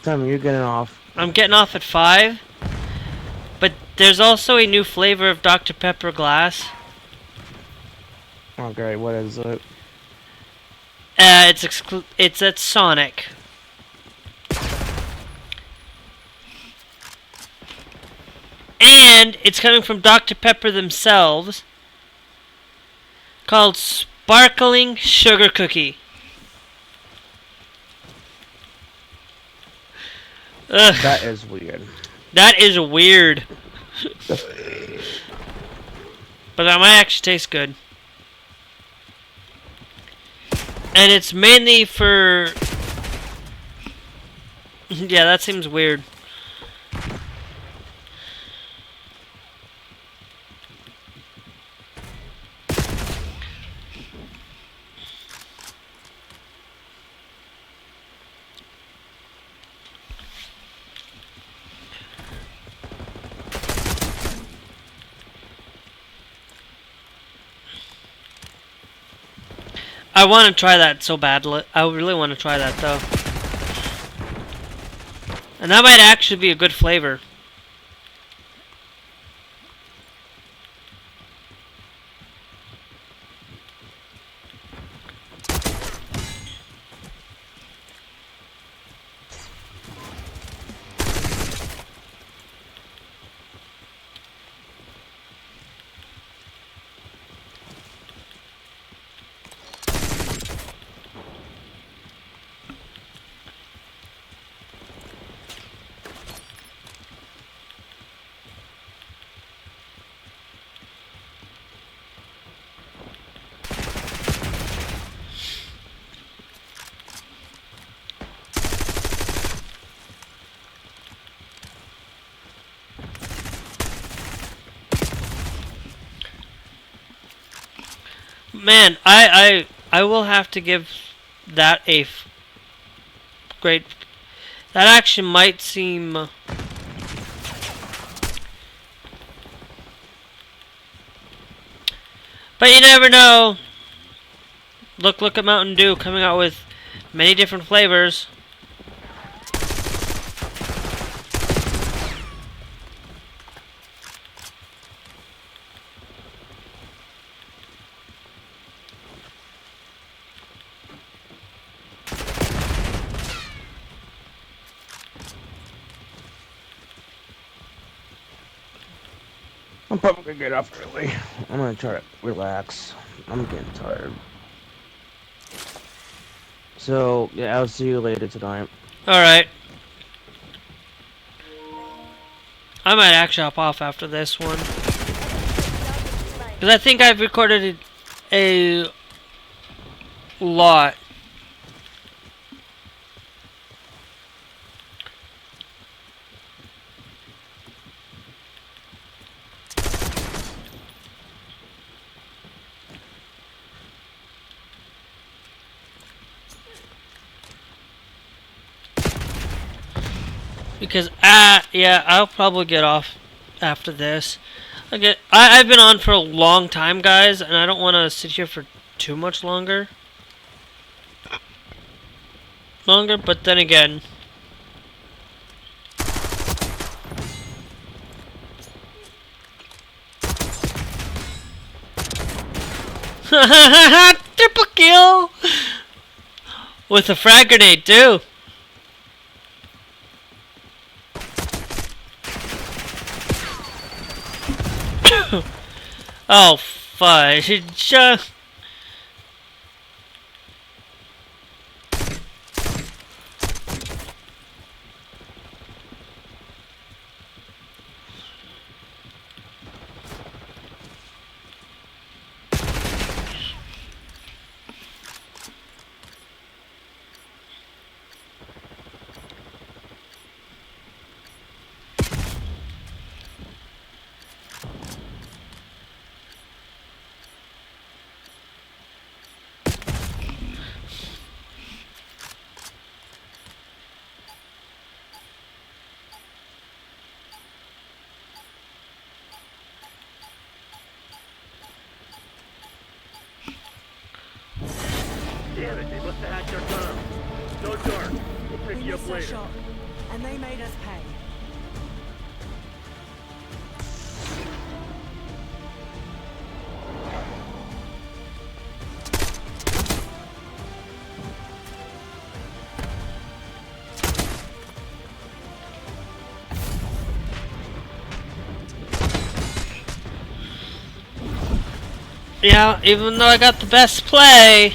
time you're getting off? I'm getting off at 5. But there's also a new flavor of Dr. Pepper glass. Oh, great. What is it? It's at Sonic. And it's coming from Dr. Pepper themselves. Called Sparkling Sugar Cookie. Ugh. That is weird. That is weird. But that might actually taste good. And it's mainly for... Yeah, that seems weird. I want to try that so badly. I really want to try that though. And that might actually be a good flavor. Man, I will have to give that a great... That actually might seem... But you never know. Look at Mountain Dew coming out with many different flavors. I'm probably gonna get off early. I'm gonna try to relax. I'm getting tired. So, yeah, I'll see you later tonight. Alright. I might actually hop off after this one. Because I think I've recorded a lot. Because yeah, I'll probably get off after this. I've been on for a long time, guys, and I don't want to sit here for too much longer. But then again, triple kill with a frag grenade too. Oh, fudge. Damn it, they must have hacked our comms. No dark. We'll pick We you up missed our later. shot. and they made us pay. Yeah, even though I got the best play,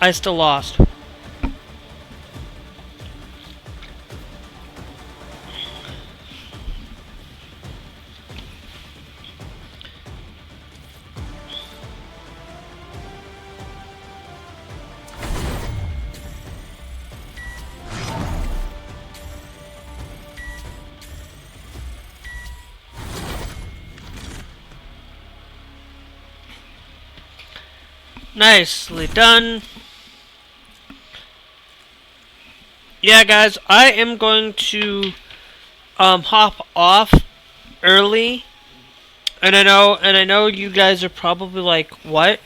I still lost. Nicely done. Yeah, guys, I am going to hop off early, and I know you guys are probably like, what?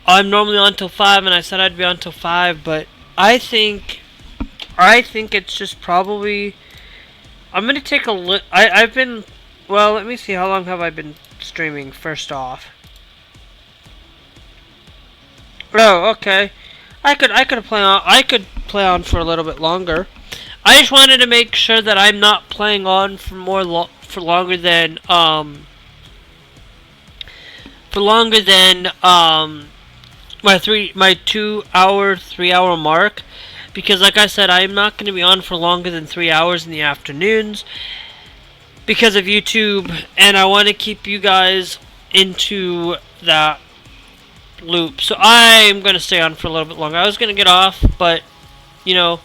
I'm normally on till 5, and I said I'd be on till 5, but I think it's just probably. I'm gonna take a look. I've been. Well, let me see. How long have I been streaming? First off. Oh, okay. I could play on for a little bit longer. I just wanted to make sure that I'm not playing on for longer than my 2-hour, 3-hour mark, because like I said, I'm not going to be on for longer than 3 hours in the afternoons because of YouTube, and I want to keep you guys into that loop. So I'm going to stay on for a little bit longer. I was going to get off, but you know,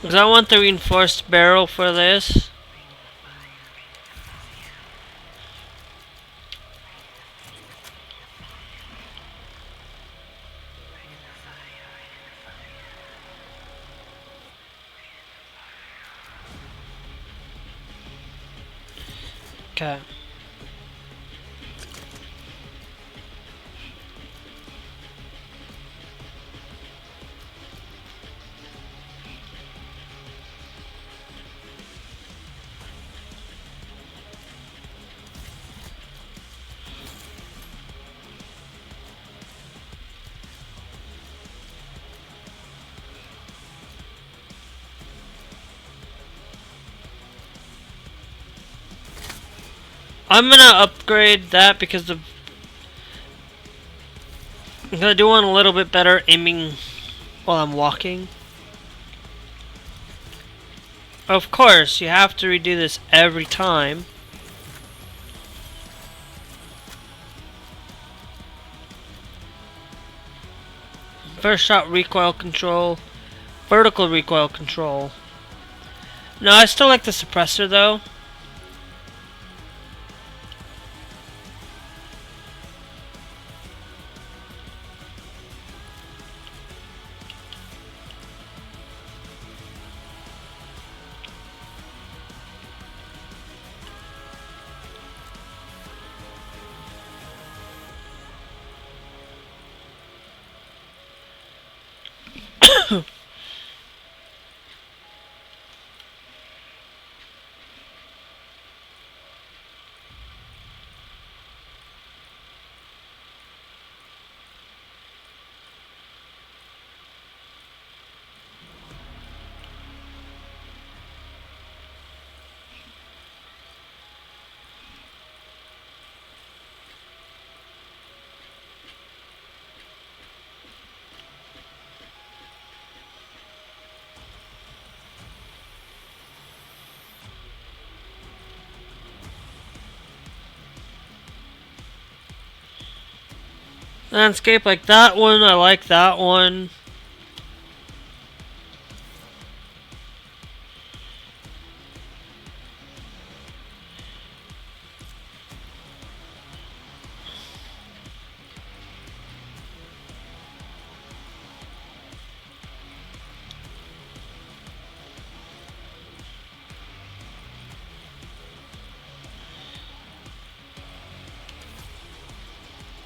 because I want the reinforced barrel for this. Okay. I'm gonna upgrade that because I do want a little bit better aiming while I'm walking. Of course, you have to redo this every time. First shot recoil control, vertical recoil control. No, I still like the suppressor though. Landscape like that one, I like that one.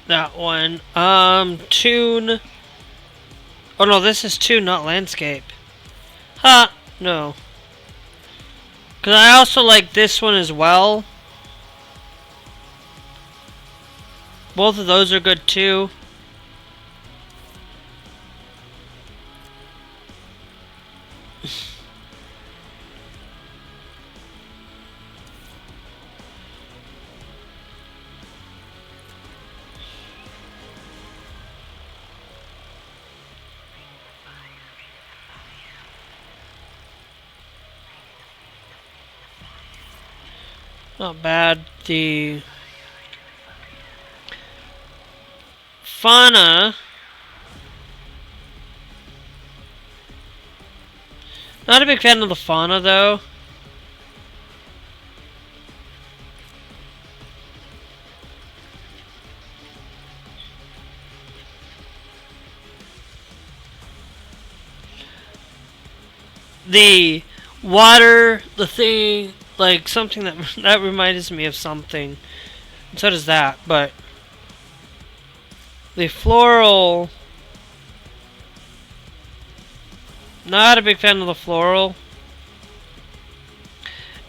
that one. Tune. Oh no, this is tune, not landscape. Ha! No. Because I also like this one as well. Both of those are good too. Not bad. The fauna. Not a big fan of the fauna though. The water, the thing, like something that reminds me of something. And so does that, but the floral. Not a big fan of the floral.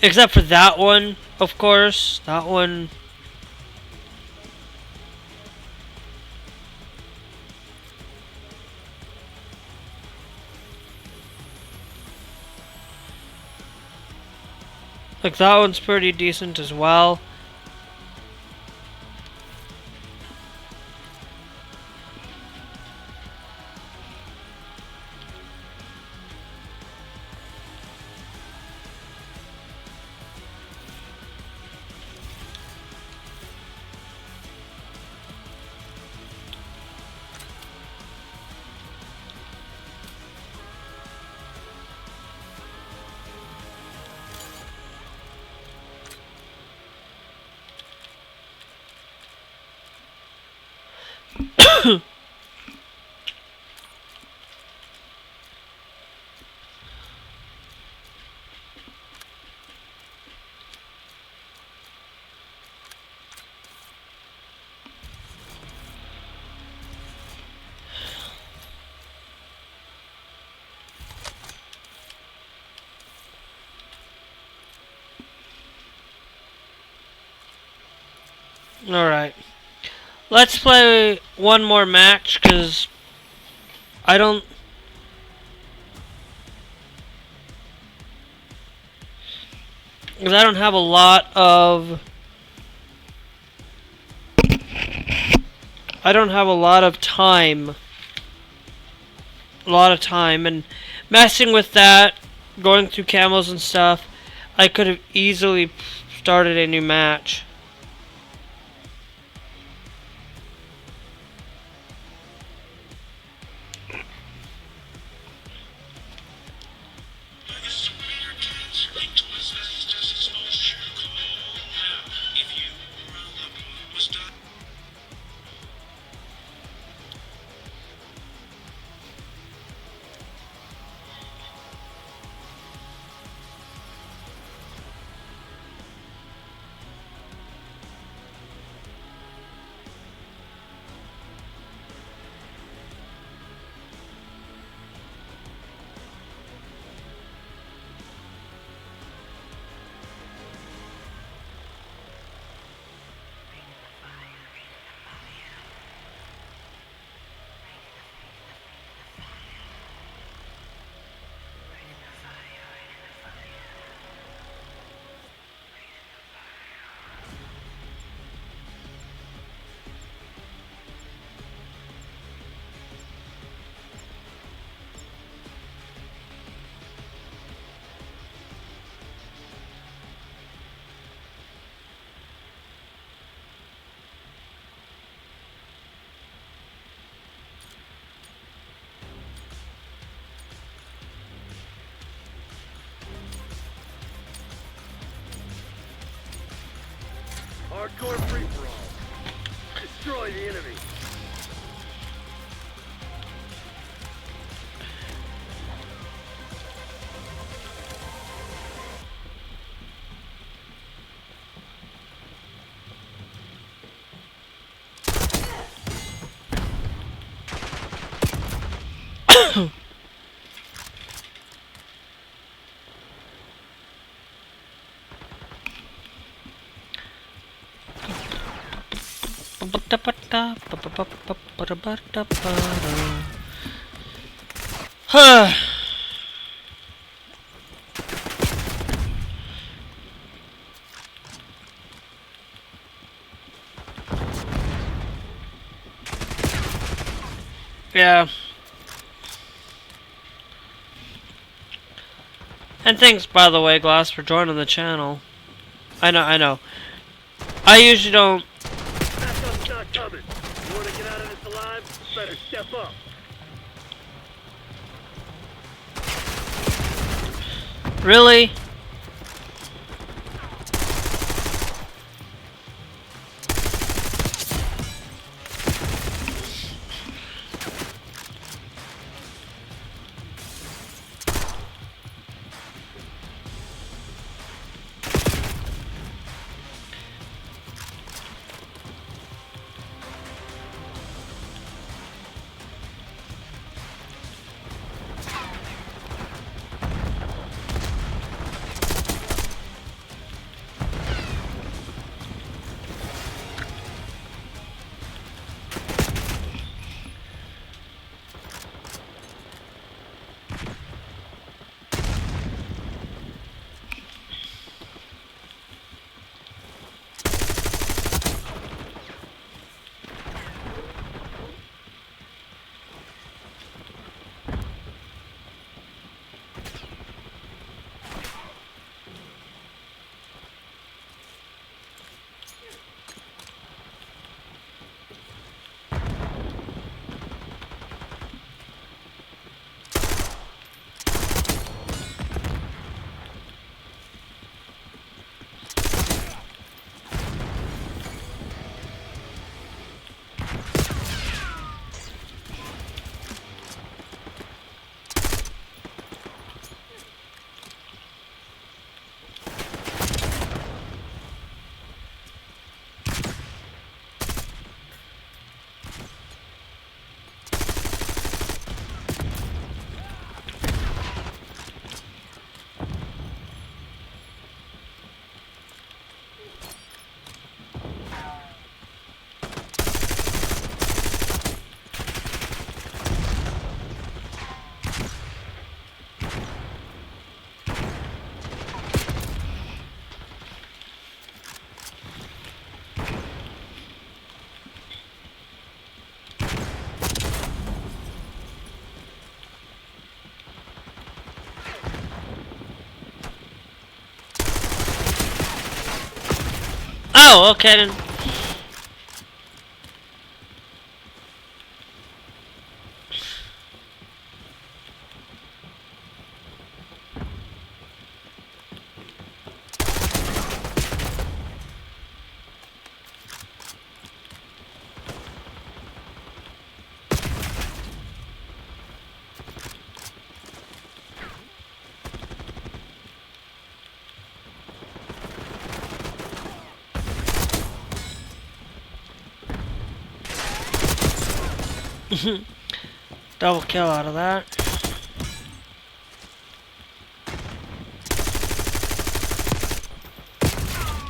Except for that one, of course. That one. Like, that one's pretty decent as well. Alright. Let's play one more match, because I don't... Because I don't have a lot of... I don't have a lot of time. And messing with that, going through camos and stuff, I could have easily started a new match. Hardcore free-for-all. Destroy the enemy. Huh. Yeah. And thanks, by the way, Glass, for joining the channel. I know. I usually don't. Backup's not coming. You want to get out of this alive? Better step up. Really? Oh, okay then. Double kill out of that.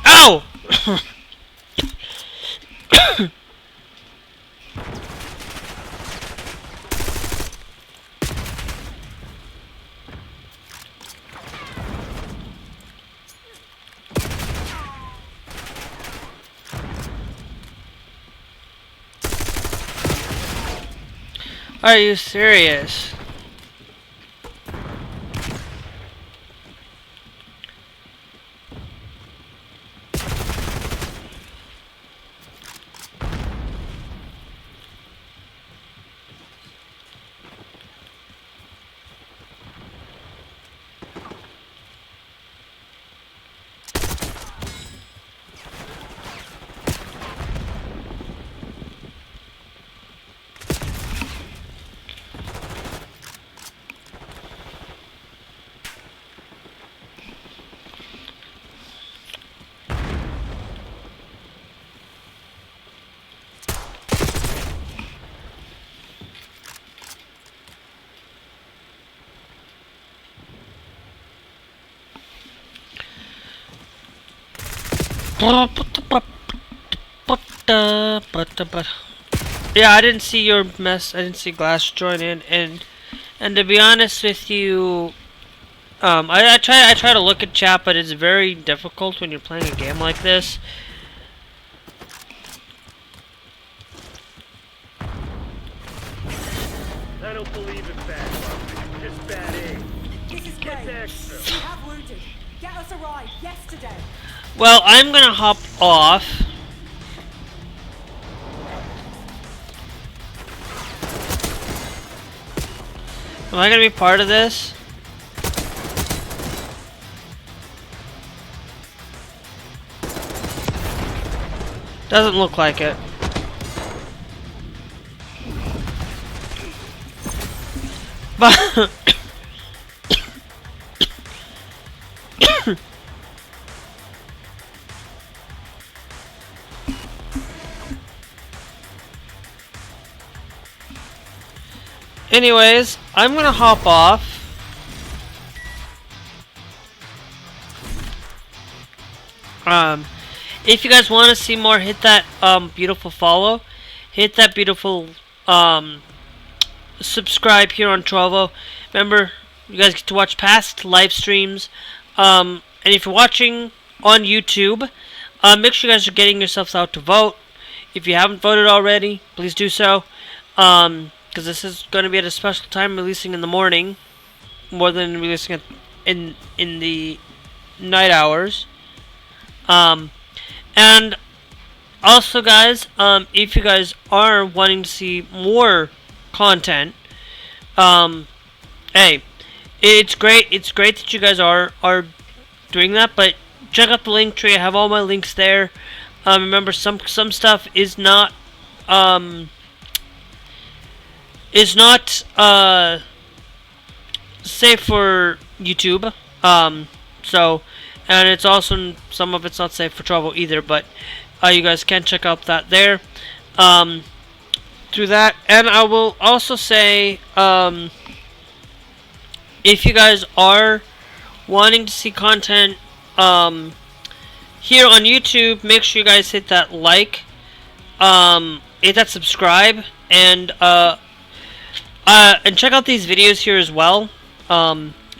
Ow! Are you serious? Yeah, I didn't see your mess. I didn't see Glass join in, and to be honest with you, I try to look at chat, but it's very difficult when you're playing a game like this. I don't believe in bad luck. Just bad aim. This is Get great. extra. We have wounded. Get us a ride yesterday. Well, I'm gonna hop off. Am I gonna be part of this? Doesn't look like it. But anyways, I'm gonna hop off. If you guys want to see more, hit that beautiful follow, hit that beautiful subscribe here on Trovo. Remember, you guys get to watch past live streams. And if you're watching on YouTube, make sure you guys are getting yourselves out to vote. If you haven't voted already, please do so. Because this is going to be at a special time, releasing in the morning, more than releasing it in the night hours. And also, guys, if you guys are wanting to see more content, hey, it's great that you guys are doing that, but check out the link tree. I have all my links there. Remember, some stuff is not safe for YouTube. So, and it's also, some of it's not safe for Trovo either, but you guys can check out that there through that. And I will also say, if you guys are wanting to see content here on YouTube, make sure you guys hit that like, hit that subscribe, and check out these videos here as well.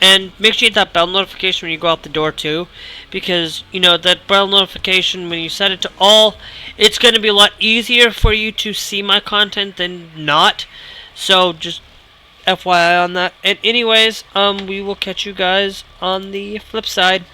And make sure you hit that bell notification when you go out the door too, because you know that bell notification, when you set it to all, it's going to be a lot easier for you to see my content than not. So just FYI on that. And anyways, we will catch you guys on the flip side.